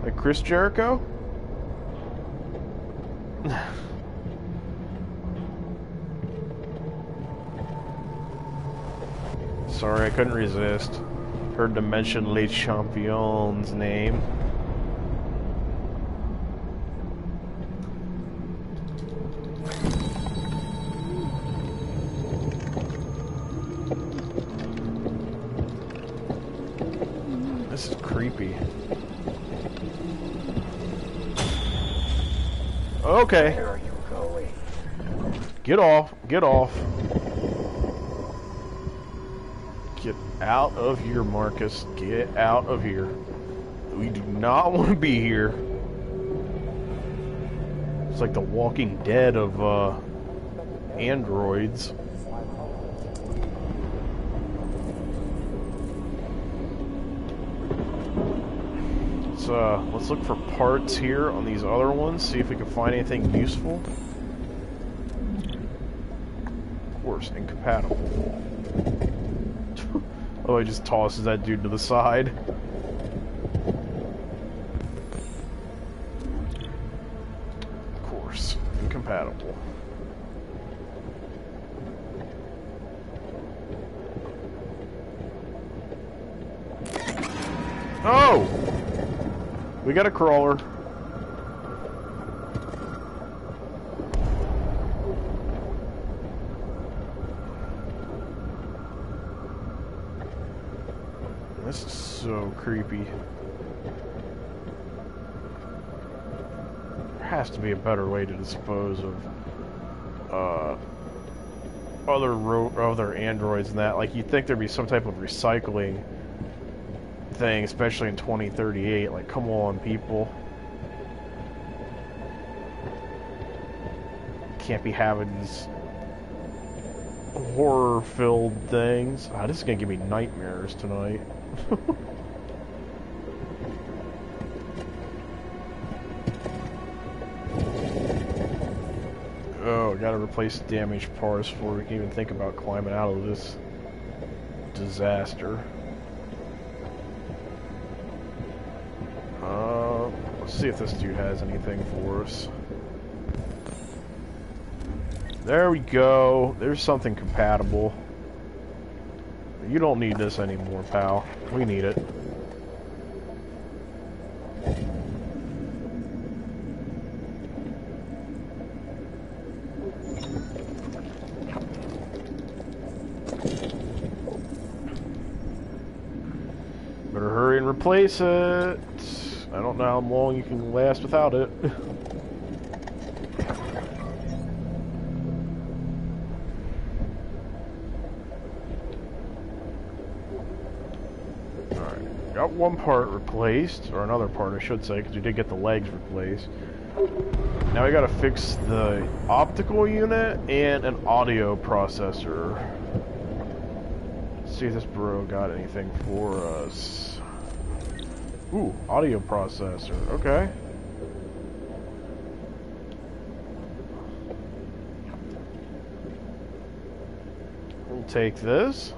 Like Chris Jericho? Sorry, I couldn't resist. Heard to mention Le Champion's name. This is creepy. Okay. Where are you going? Get off. Get off. Get out of here, Markus. Get out of here. We do not want to be here. It's like the Walking Dead of androids. Let's look for parts here on these other ones, see if we can find anything useful. Of course, incompatible. Oh, he just tosses that dude to the side. Of course, incompatible. Oh! We got a crawler. This is so creepy. There has to be a better way to dispose of other androids than that. Like, you'd think there'd be some type of recycling thing, especially in 2038. Like, come on, people. Can't be having these horror-filled things. Ah, this is gonna give me nightmares tonight. Oh, gotta replace damaged parts before we can even think about climbing out of this disaster. Let's see if this dude has anything for us. There we go. There's something compatible. You don't need this anymore, pal. We need it. Better hurry and replace it. I don't know how long you can last without it. Alright, got one part replaced, or another part I should say, because we did get the legs replaced. Now we gotta fix the optical unit and an audio processor. Let's see if this bro got anything for us. Ooh, audio processor. Okay. We'll take this.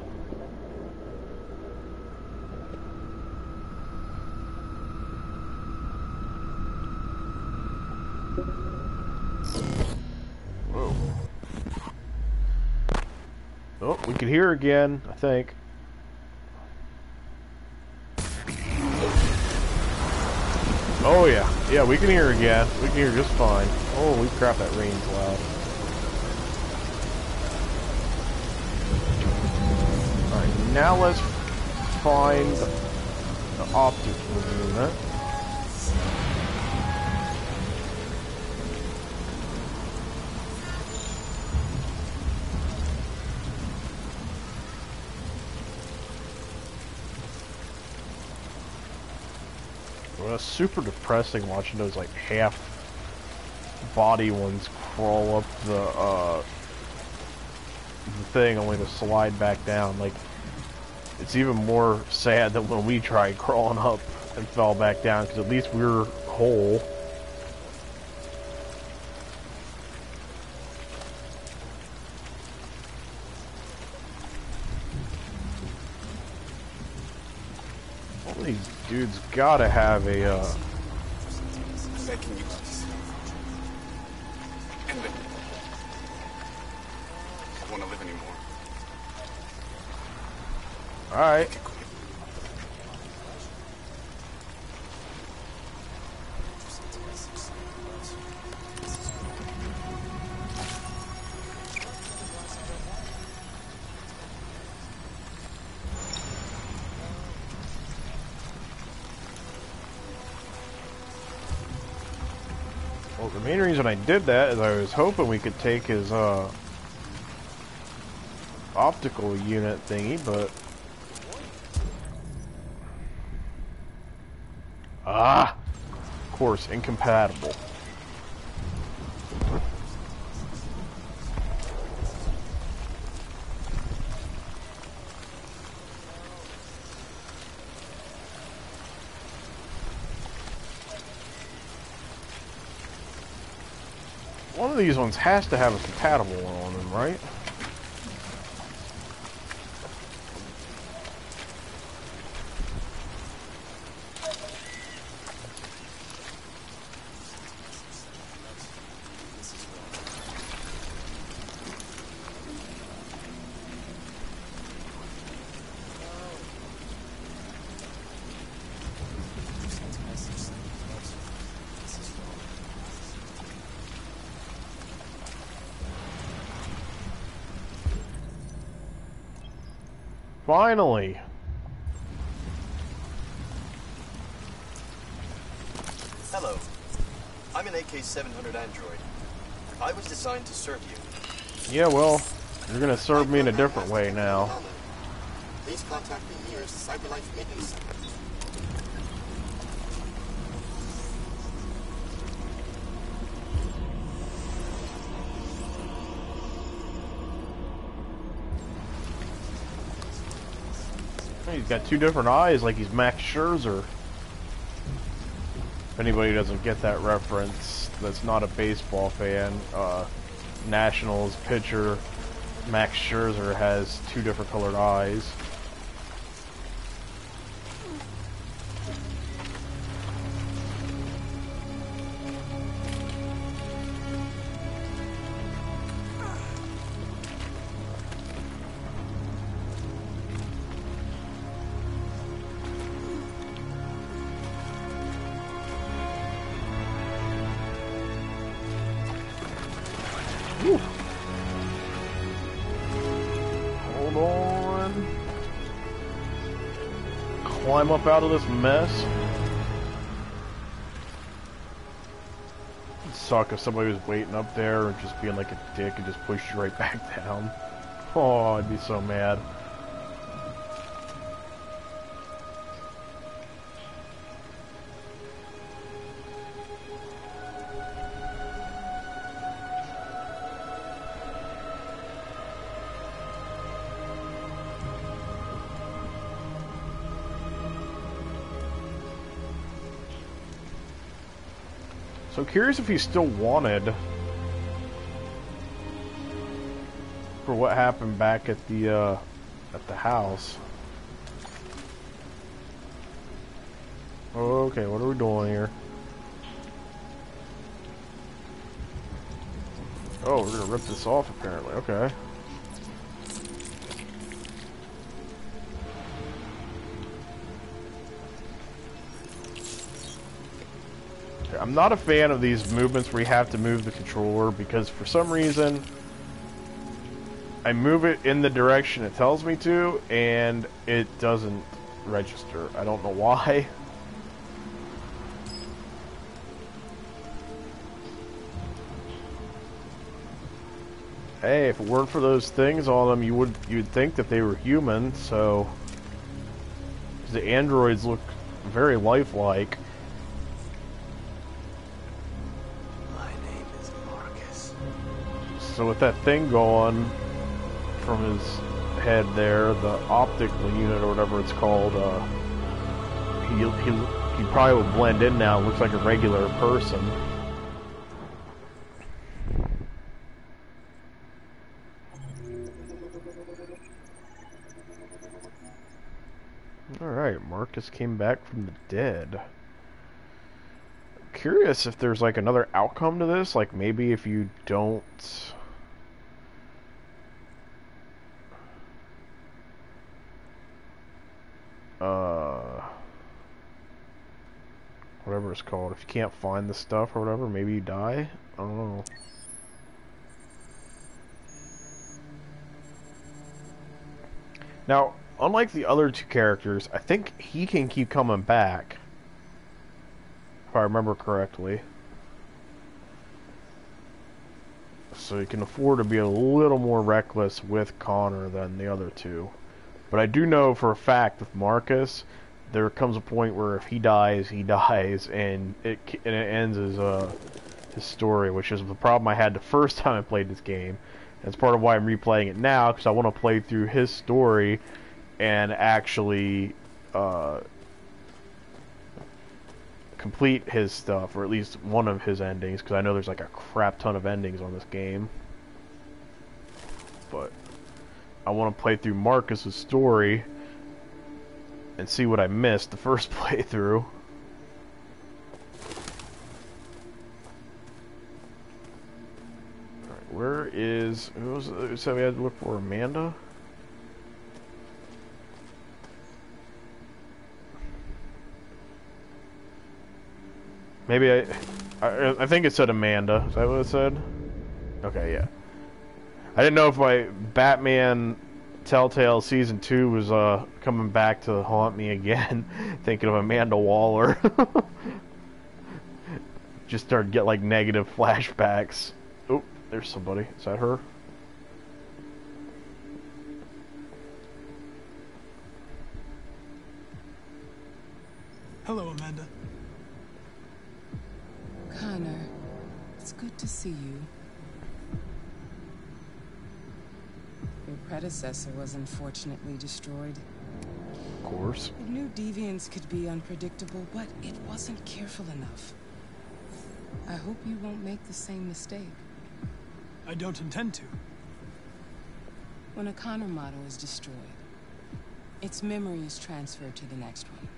Whoa. Oh, we can hear again, I think. Oh yeah, yeah, we can hear again. We can hear just fine. Holy crap, that rain's loud. Alright, now let's find the optical unit. Well, it's super depressing watching those like half body ones crawl up the thing only to slide back down. Like, it's even more sad than when we tried crawling up and fell back down, because at least we were whole. All these dudes gotta have a Alright. Well, the main reason I did that is I was hoping we could take his optical unit thingy, but of course, incompatible. One of these ones has to have a compatible on them, right? Finally! Hello. I'm an AK-700 android. I was designed to serve you. Yeah, well, you're gonna serve me in a different way now. Please contact me here at Cyberlife Meeting Center. He's got two different eyes, like he's Max Scherzer. If anybody doesn't get that reference, that's not a baseball fan. Nationals pitcher Max Scherzer has two different colored eyes. Whew. Hold on. Climb up out of this mess. It'd suck if somebody was waiting up there and just being like a dick and just pushed you right back down. Oh, I'd be so mad. So curious if he still wanted for what happened back at the house. Okay, what are we doing here? Oh, we're gonna rip this off apparently. Okay. I'm not a fan of these movements where you have to move the controller, because for some reason I move it in the direction it tells me to and it doesn't register. I don't know why. Hey, if it weren't for those things on them, you'd think that they were human. So the androids look very lifelike. So with that thing going from his head there, the optical unit or whatever it's called, he probably would blend in now. Looks like a regular person. Alright, Markus came back from the dead. I'm curious if there's like another outcome to this, like maybe if you don't... whatever it's called. If you can't find the stuff or whatever, maybe you die? I don't know. Now, unlike the other two characters, I think he can keep coming back. If I remember correctly. So you can afford to be a little more reckless with Connor than the other two. But I do know for a fact with Markus, there comes a point where if he dies, and it ends his story, which is the problem I had the first time I played this game. That's part of why I'm replaying it now, because I want to play through his story and actually complete his stuff, or at least one of his endings, because I know there's like a crap ton of endings on this game. But I want to play through Marcus's story and see what I missed the first playthrough. Alright, where is... who said we had to look for Amanda? Maybe I think it said Amanda. Is that what it said? Okay, yeah. I didn't know if my Batman Telltale Season 2 was coming back to haunt me again, thinking of Amanda Waller. Just started to get like negative flashbacks. Oh, there's somebody. Is that her? Hello, Amanda. Connor, it's good to see you. Your predecessor was unfortunately destroyed. Of course. I knew deviants could be unpredictable, but it wasn't careful enough. I hope you won't make the same mistake. I don't intend to. When a Connor model is destroyed, its memory is transferred to the next one.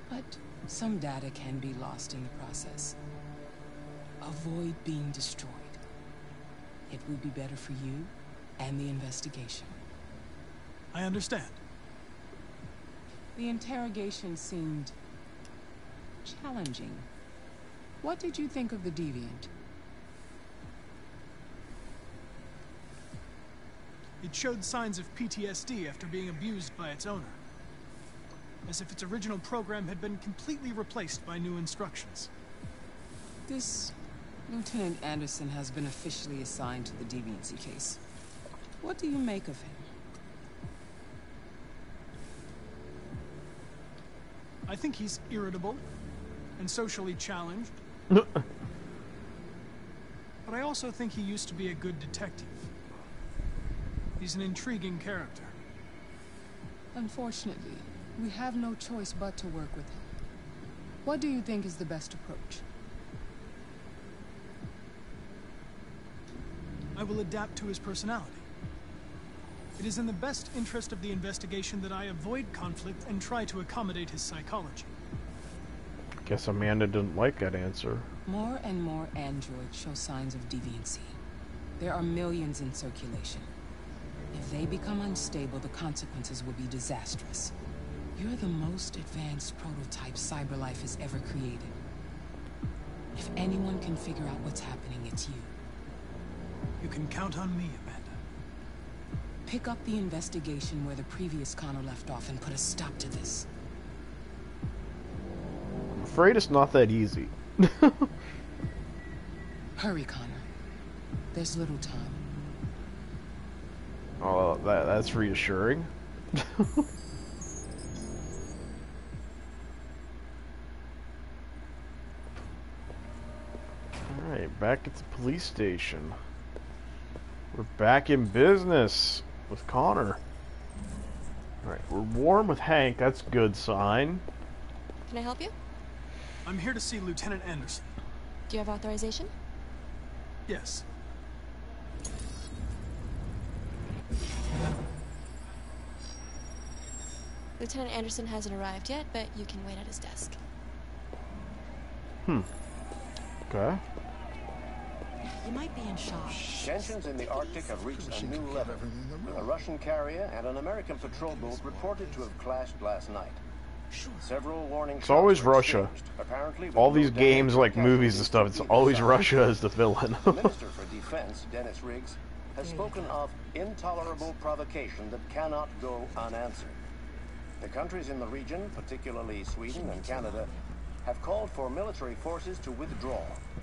But some data can be lost in the process. Avoid being destroyed. It would be better for you and the investigation. I understand. The interrogation seemed challenging. What did you think of the deviant? It showed signs of PTSD after being abused by its owner. As if its original program had been completely replaced by new instructions. This Lieutenant Anderson has been officially assigned to the deviancy case. What do you make of him? I think he's irritable and socially challenged. But I also think he used to be a good detective. He's an intriguing character. Unfortunately, we have no choice but to work with him. What do you think is the best approach? I will adapt to his personality. It is in the best interest of the investigation that I avoid conflict and try to accommodate his psychology. Guess Amanda didn't like that answer. More and more androids show signs of deviancy. There are millions in circulation. If they become unstable, the consequences will be disastrous. You're the most advanced prototype cyberlife has ever created. If anyone can figure out what's happening, it's you. You can count on me, Amanda. Pick up the investigation where the previous Connor left off and put a stop to this. I'm afraid it's not that easy. Hurry, Connor. There's little time. Oh, that's reassuring. Alright, back at the police station. We're back in business with Connor. Alright, we're warm with Hank. That's a good sign. Can I help you? I'm here to see Lieutenant Anderson. Do you have authorization? Yes. Lieutenant Anderson hasn't arrived yet, but you can wait at his desk. Okay. You might be in shock. Tensions in the Arctic have reached a new level. A Russian carrier and an American patrol boat reported to have clashed last night. Several warning It's always shots were Russia. exchanged, apparently with All no these damage games, or like movies and stuff, it's always Russia as the villain. The Minister for Defense, Dennis Riggs, has spoken of intolerable provocation that cannot go unanswered. The countries in the region, particularly Sweden and Canada, have called for military forces to withdraw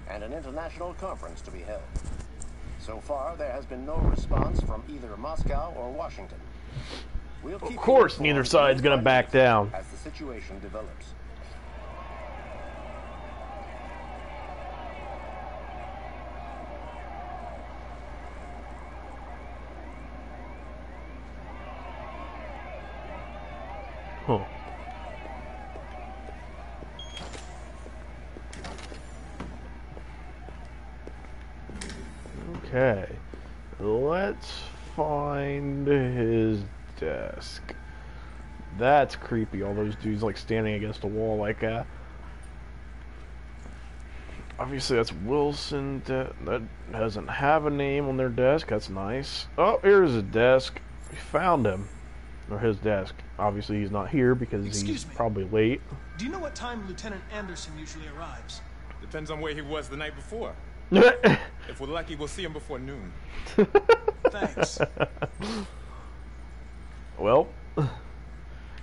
and an international conference to be held. So far, there has been no response from either Moscow or Washington. We'll Of keep course, you neither informed side's gonna back down. as the situation develops. Huh. Okay. Let's find his desk. That's creepy. All those dudes like standing against a wall like that. Obviously that's Wilson. That doesn't have a name on their desk. That's nice. Oh, here's his desk. We found him. Or his desk. Obviously he's not here because he's probably late. Do you know what time Lieutenant Anderson usually arrives? Depends on where he was the night before. If we're lucky, we'll see him before noon. Thanks. Well,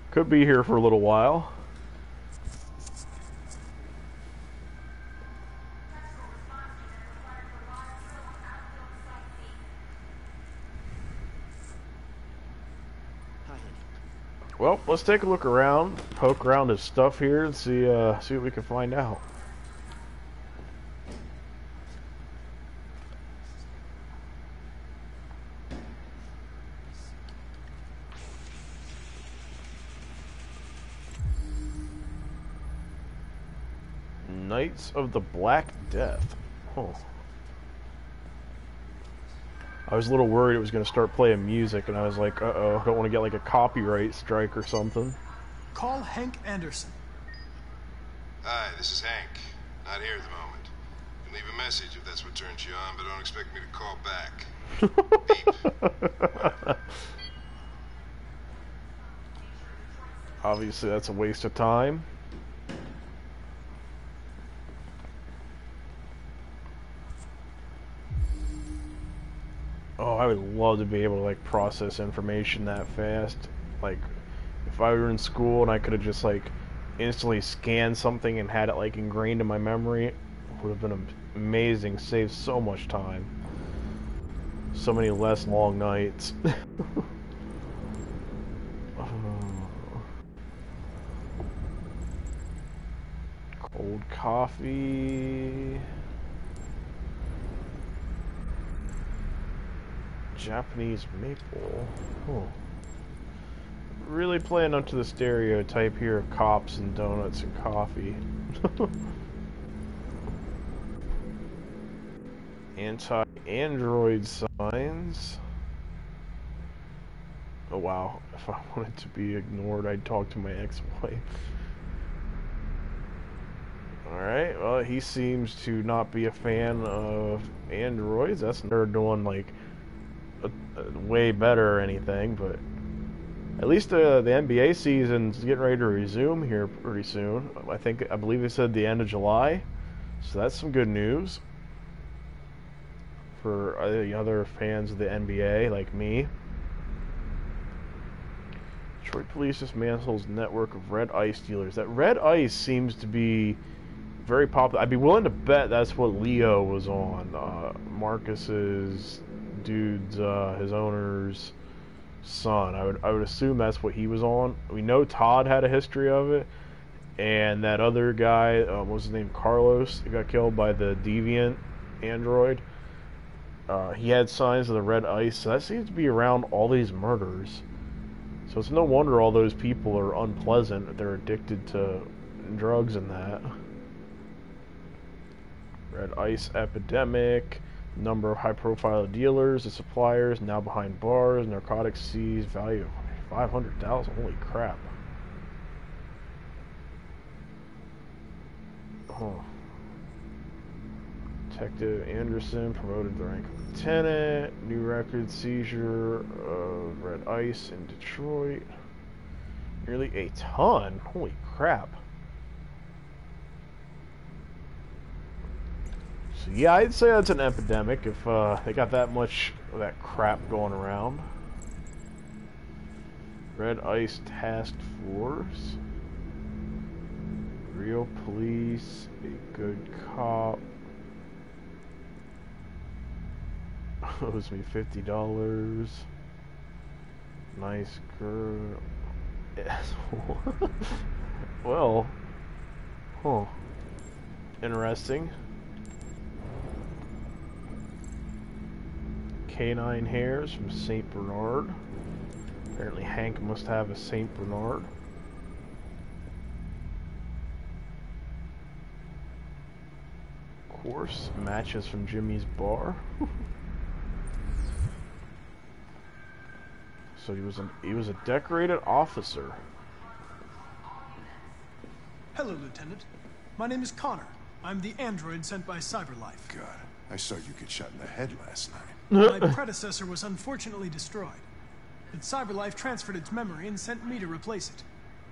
could be here for a little while. Well, let's take a look around, poke around his stuff here, and see what we can find out. Knights of the Black Death. Huh. I was a little worried it was going to start playing music, and I was like, uh-oh, I don't want to get like a copyright strike or something. Call Hank Anderson. Hi, this is Hank. Not here at the moment. You can leave a message if that's what turns you on, but don't expect me to call back. Beep. Obviously, that's a waste of time. Oh, I would love to be able to like process information that fast. Like, if I were in school and I could have just like instantly scanned something and had it like ingrained in my memory, it would have been amazing. Saved so much time. So many less long nights. Cold coffee. Japanese maple. Oh. Really playing up to the stereotype here of cops and donuts and coffee. Anti-android signs. Oh wow, if I wanted to be ignored, I'd talk to my ex-wife. Alright, well, he seems to not be a fan of androids. They're doing like way better or anything, but at least the NBA season's getting ready to resume here pretty soon. I believe they said the end of July, so that's some good news for the other fans of the NBA like me. Detroit police dismantles network of red ice dealers. That red ice seems to be very popular. I'd be willing to bet that's what Leo was on. Markus's dude's his owner's son. I would assume that's what he was on. We know Todd had a history of it, and that other guy, what was his name, Carlos, got killed by the deviant android. he had signs of the red ice, so that seems to be around all these murders. So it's no wonder all those people are unpleasant. They're addicted to drugs and that. Red ice epidemic. Number of high-profile dealers and suppliers now behind bars. Narcotics seized. Value of 500,000. Holy crap. Oh. Detective Anderson promoted to the rank of lieutenant. New record seizure of red ice in Detroit. Nearly a ton. Holy crap. So yeah, I'd say that's an epidemic if they got that much of that crap going around. Red Ice Task Force. Real police. A good cop. Owes me $50. Nice girl. Asshole. Well. Huh. Interesting. Canine hairs from St. Bernard. Apparently Hank must have a St. Bernard. Of course, matches from Jimmy's bar. So he was a decorated officer. Hello, Lieutenant. My name is Connor. I'm the android sent by CyberLife. God, I saw you get shot in the head last night. My predecessor was unfortunately destroyed, but CyberLife transferred its memory and sent me to replace it.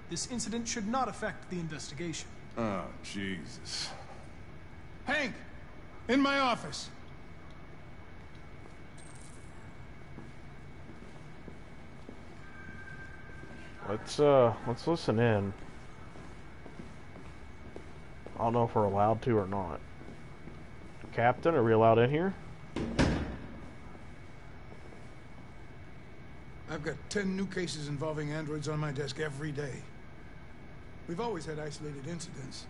This incident should not affect the investigation. Oh, Jesus. Hank! In my office! Let's listen in. I don't know if we're allowed to or not. Captain, are we allowed in here? I've got 10 new cases involving androids on my desk every day. We've always had isolated incidents.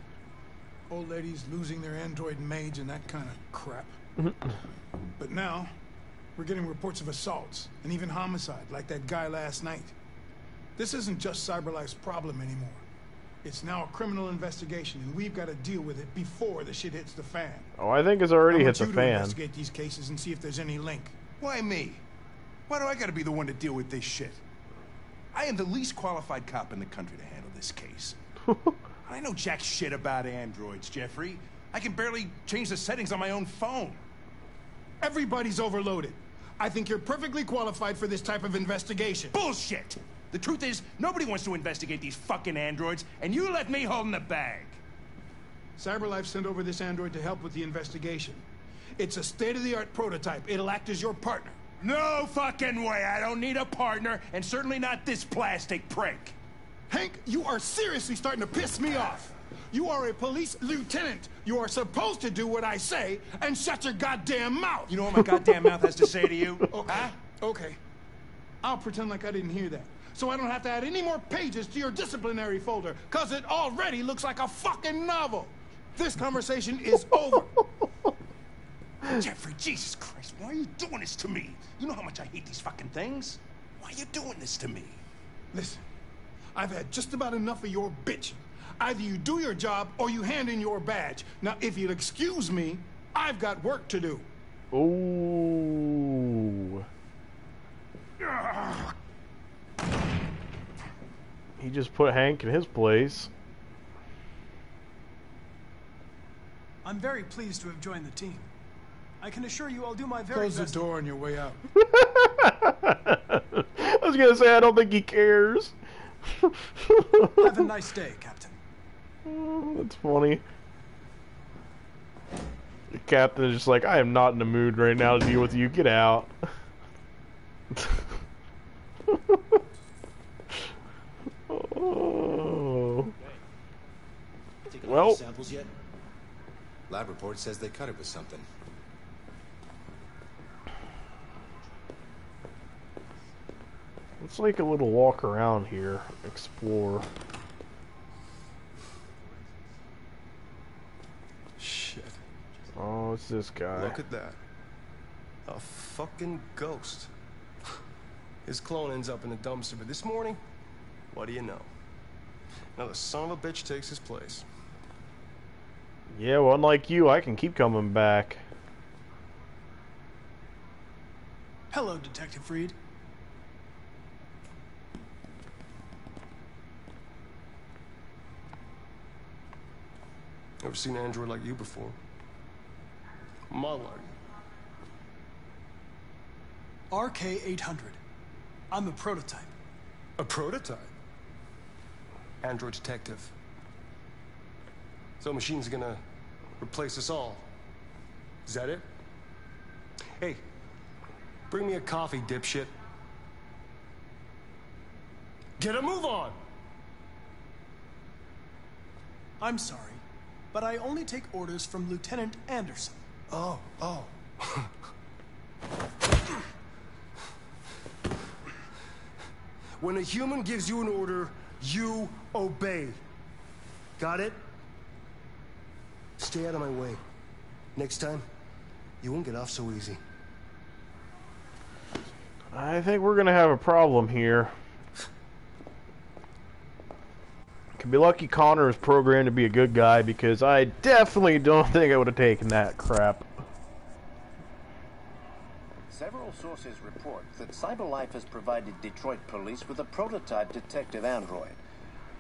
Old ladies losing their android maids and that kind of crap. But now, we're getting reports of assaults and even homicide, like that guy last night. This isn't just CyberLife's problem anymore. It's now a criminal investigation, and we've got to deal with it before the shit hits the fan. Oh, I think it's already hit the fan. I want you to investigate these cases and see if there's any link. Why me? Why do I gotta be the one to deal with this shit? I am the least qualified cop in the country to handle this case. I know jack shit about androids, Jeffrey. I can barely change the settings on my own phone. Everybody's overloaded. I think you're perfectly qualified for this type of investigation. Bullshit! The truth is, nobody wants to investigate these fucking androids, and you let me hold in the bag. CyberLife sent over this android to help with the investigation. It's a state-of-the-art prototype. It'll act as your partner. No fucking way! I don't need a partner, and certainly not this plastic prick. Hank, you are seriously starting to piss me off. You are a police lieutenant. You are supposed to do what I say and shut your goddamn mouth. You know what my goddamn mouth has to say to you? Okay. Huh? Okay. I'll pretend like I didn't hear that, so I don't have to add any more pages to your disciplinary folder, because it already looks like a fucking novel. This conversation is over. Jeffrey, Jesus Christ, why are you doing this to me? You know how much I hate these fucking things. Why are you doing this to me? Listen, I've had just about enough of your bitching. Either you do your job or you hand in your badge. Now, if you'll excuse me, I've got work to do. Ooh. He just put Hank in his place. I'm very pleased to have joined the team. I can assure you I'll do my very best. Close the door on your way out. I was gonna say, I don't think he cares. Have a nice day, Captain. Oh, that's funny. The captain is just like, I am not in the mood right now to deal with you. Get out. Oh. Well. Samples yet? Lab report says they cut it with something. Let's like a little walk around here, explore. Shit. Oh, it's this guy. Look at that. A fucking ghost. His clone ends up in the dumpster, but this morning, what do you know? Another son of a bitch takes his place. Yeah, well, unlike you, I can keep coming back. Hello, Detective Reed. Never seen an android like you before. Model are you? RK-800. I'm a prototype. A prototype? Android detective. So machines are gonna replace us all. Is that it? Hey, bring me a coffee, dipshit. Get a move on! I'm sorry, but I only take orders from Lieutenant Anderson. Oh. When a human gives you an order, you obey. Got it? Stay out of my way. Next time, you won't get off so easy. I think we're gonna have a problem here. Can be lucky Connor is programmed to be a good guy, because I definitely don't think I would have taken that crap. Several sources report that CyberLife has provided Detroit police with a prototype detective android.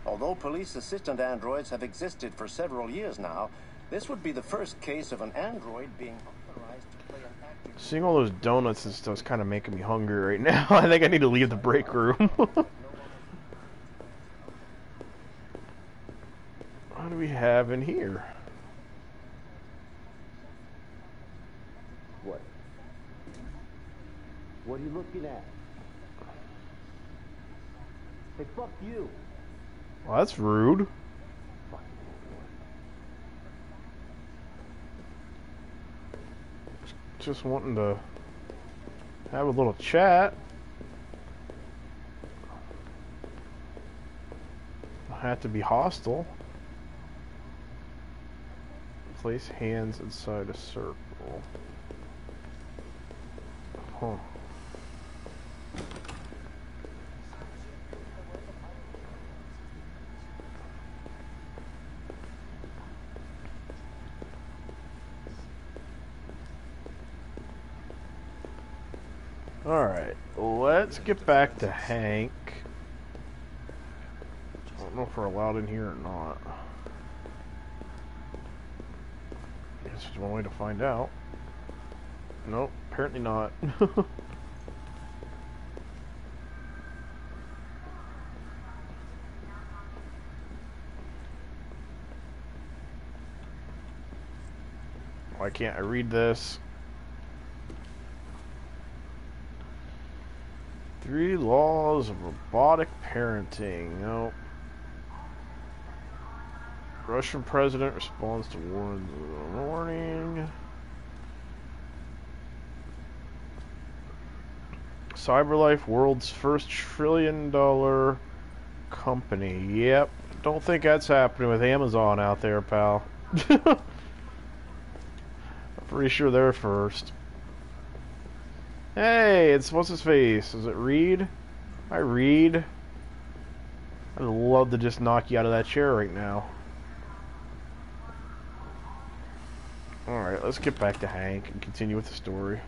Although police assistant androids have existed for several years now, this would be the first case of an android being authorized to play an active... Seeing all those donuts and stuff is kind of making me hungry right now. I think I need to leave the break room. What do we have in here? What? What are you looking at? Hey, fuck you. Well, that's rude. Just wanting to have a little chat. I have to be hostile. Place hands inside a circle. Huh. Alright, let's get back to Hank. I don't know if we're allowed in here or not. Guess there's one way to find out. Nope, apparently not. Why can't I read this? 3 laws of robotic parenting. Nope. Russian president responds to warning. CyberLife, world's first $1 trillion company. Yep. Don't think that's happening with Amazon out there, pal. I'm pretty sure they're first. Hey, it's what's his face? Is it Reed? Hi, Reed. I'd love to just knock you out of that chair right now. Alright, let's get back to Hank and continue with the story.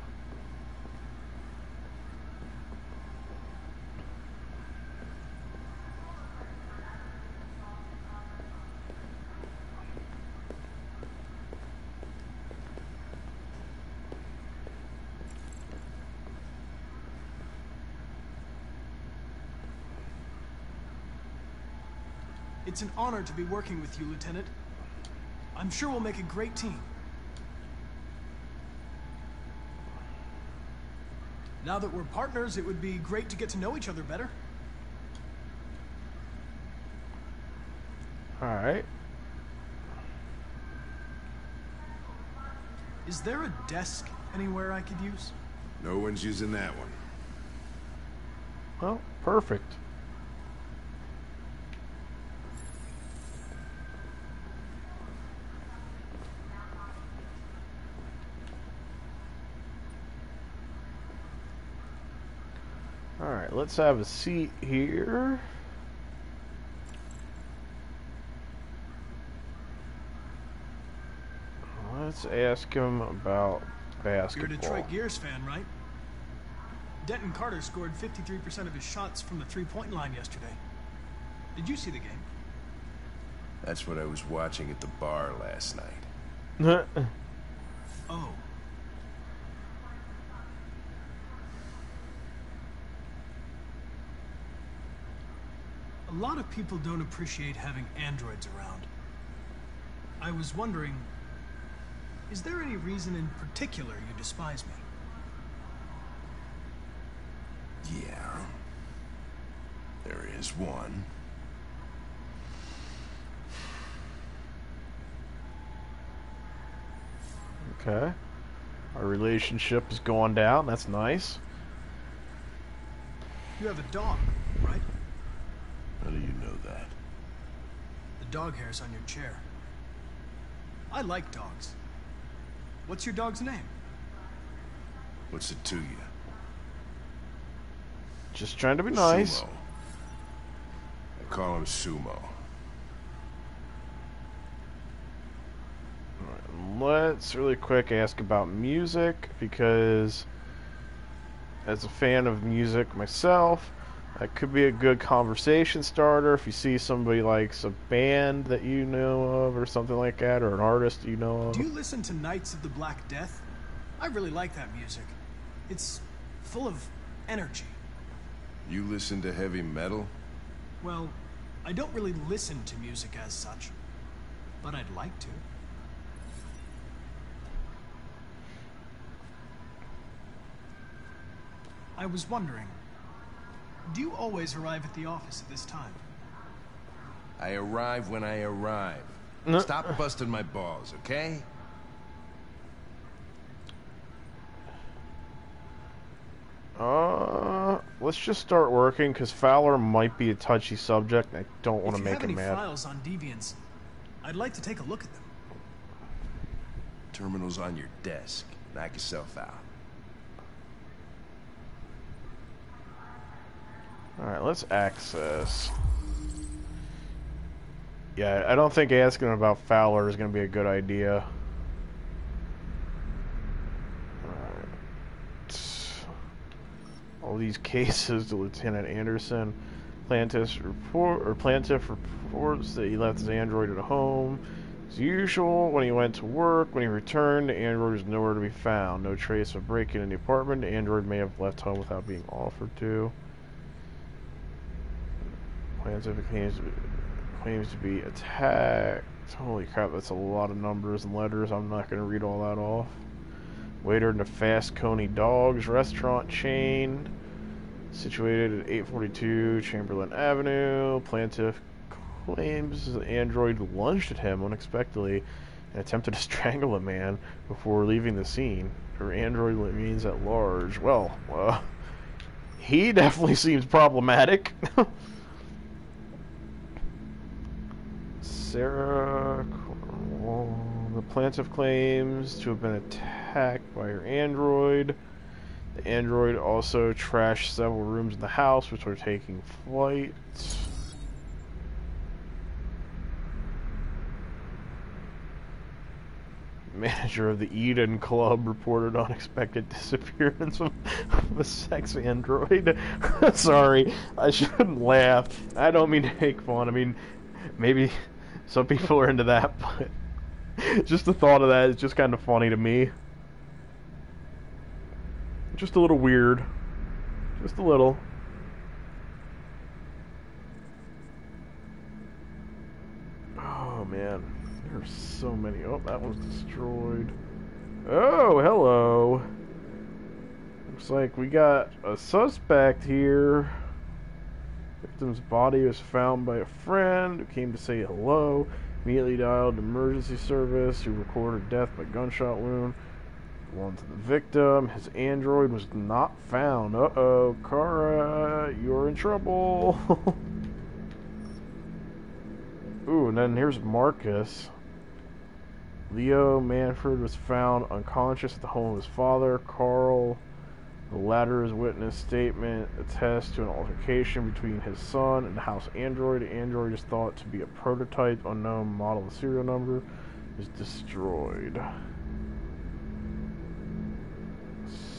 It's an honor to be working with you, Lieutenant. I'm sure we'll make a great team. Now that we're partners, it would be great to get to know each other better. Alright. Is there a desk anywhere I could use? No one's using that one. Well, perfect. let's have a seat here. Let's ask him about basketball. You're a Detroit Gears fan, right? Denton Carter scored 53% of his shots from the three-point line yesterday. Did you see the game? That's what I was watching at the bar last night. Oh. A lot of people don't appreciate having androids around. I was wondering, is there any reason in particular you despise me? Yeah. There is one. Okay. Our relationship is going down. That's nice. You have a dog, right? How do you know that? The dog hair's on your chair. I like dogs. What's your dog's name? What's it to you? Just trying to be nice. Sumo. I call him Sumo. Let's really quick ask about music, because as a fan of music myself, that could be a good conversation starter if you see somebody likes a band that you know of or something like that, or an artist you know of. Do you listen to Knights of the Black Death? I really like that music. It's full of energy. You listen to heavy metal? Well, I don't really listen to music as such, but I'd like to. I was wondering, do you always arrive at the office at this time? I arrive when I arrive. Stop busting my balls, okay? Let's just start working, because Fowler might be a touchy subject, and I don't want to make him mad. If you have any files on deviants, I'd like to take a look at them. Terminal's on your desk. Knock yourself out. Alright, let's access. Yeah, I don't think asking about Fowler is going to be a good idea. Alright. All these cases to Lieutenant Anderson. Plaintiff reports that he left his android at home. As usual, when he went to work, when he returned, the android was nowhere to be found. No trace of break-in in the apartment. The android may have left home without being offered to. Plaintiff claims to be attacked. Holy crap, that's a lot of numbers and letters. I'm not going to read all that off. Waiter in the Fast Coney Dogs restaurant chain, situated at 842 Chamberlain Avenue. Plaintiff claims the android lunged at him unexpectedly and attempted to strangle a man before leaving the scene. Her android remains at large. Well, he definitely seems problematic. Sarah, the plaintiff claims to have been attacked by her android. The android also trashed several rooms in the house, which were taking flight. Manager of the Eden Club reported unexpected disappearance of a sex android. Sorry, I shouldn't laugh. I don't mean to make fun. I mean, maybe some people are into that, but just the thought of that is just kind of funny to me. Just a little weird. Just a little. Oh, man. There's so many. Oh, that one's destroyed. Oh, hello. Looks like we got a suspect here. Victim's body was found by a friend who came to say hello. Immediately dialed emergency service, who recorded death by gunshot wound. One to the victim. His android was not found. Uh-oh, Kara, you're in trouble. Ooh, and then here's Markus. Leo Manfred was found unconscious at the home of his father. Carl The latter's witness statement attests to an altercation between his son and the house android. The android is thought to be a prototype. Unknown model and serial number is destroyed.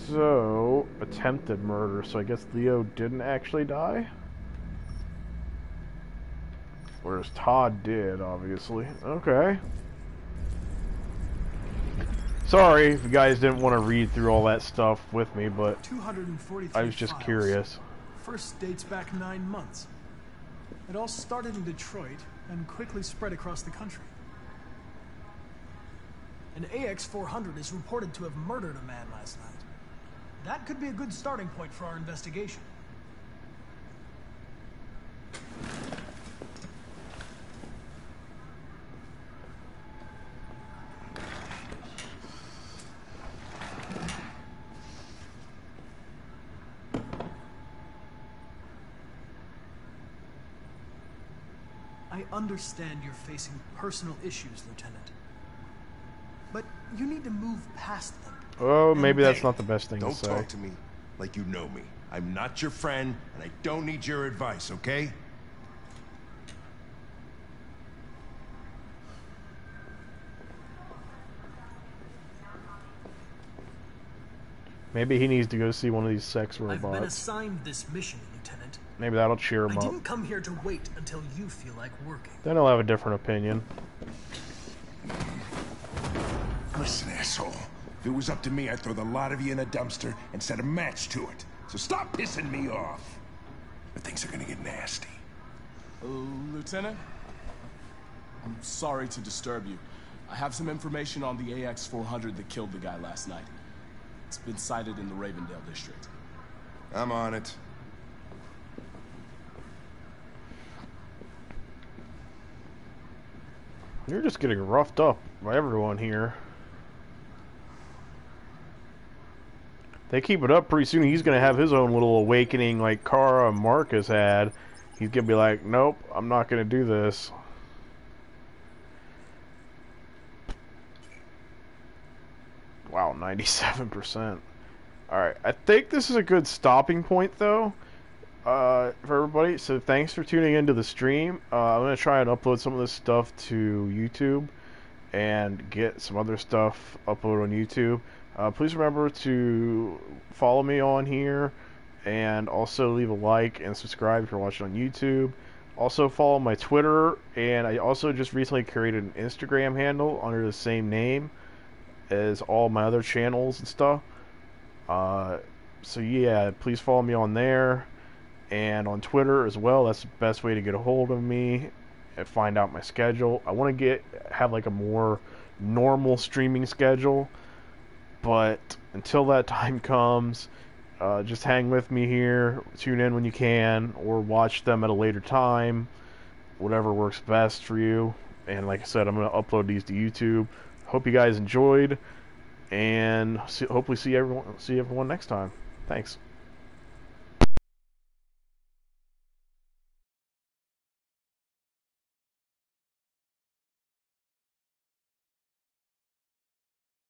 So, attempted murder. So I guess Leo didn't actually die? Whereas Todd did, obviously. Okay. Sorry if you guys didn't want to read through all that stuff with me, but 243 I was just files. curious. First dates back 9 months. It all started in Detroit and quickly spread across the country. An AX-400 is reported to have murdered a man last night. That could be a good starting point for our investigation. I understand you're facing personal issues, Lieutenant. But you need to move past them. Oh, maybe that's not the best thing to say. Don't talk to me like you know me. I'm not your friend, and I don't need your advice, okay? Maybe he needs to go see one of these sex I've been robots. assigned this mission, Lieutenant. Maybe that'll cheer him I up. didn't come here to wait until you feel like working. Then he'll have a different opinion. Listen, asshole. If it was up to me, I'd throw the lot of you in a dumpster and set a match to it. So stop pissing me off. But things are gonna get nasty. Lieutenant? I'm sorry to disturb you. I have some information on the AX-400 that killed the guy last night. It's been sighted in the Ravendale district. I'm on it. You're just getting roughed up by everyone here. They keep it up, pretty soon he's going to have his own little awakening like Kara and Markus had. He's going to be like, nope, I'm not going to do this. Wow, 97%. Alright, I think this is a good stopping point, though, for everybody. So thanks for tuning into the stream. I'm going to try and upload some of this stuff to YouTube and get some other stuff uploaded on YouTube. Please remember to follow me on here and also leave a like and subscribe if you're watching on YouTube. Also follow my Twitter, and I also just recently created an Instagram handle under the same name as all my other channels and stuff. So yeah, please follow me on there and on Twitter as well. That's the best way to get a hold of me and find out my schedule. I want to have like a more normal streaming schedule, but until that time comes, just hang with me here, tune in when you can, or watch them at a later time, whatever works best for you. And like I said, I'm going to upload these to YouTube. Hope you guys enjoyed, and hopefully see everyone next time. Thanks.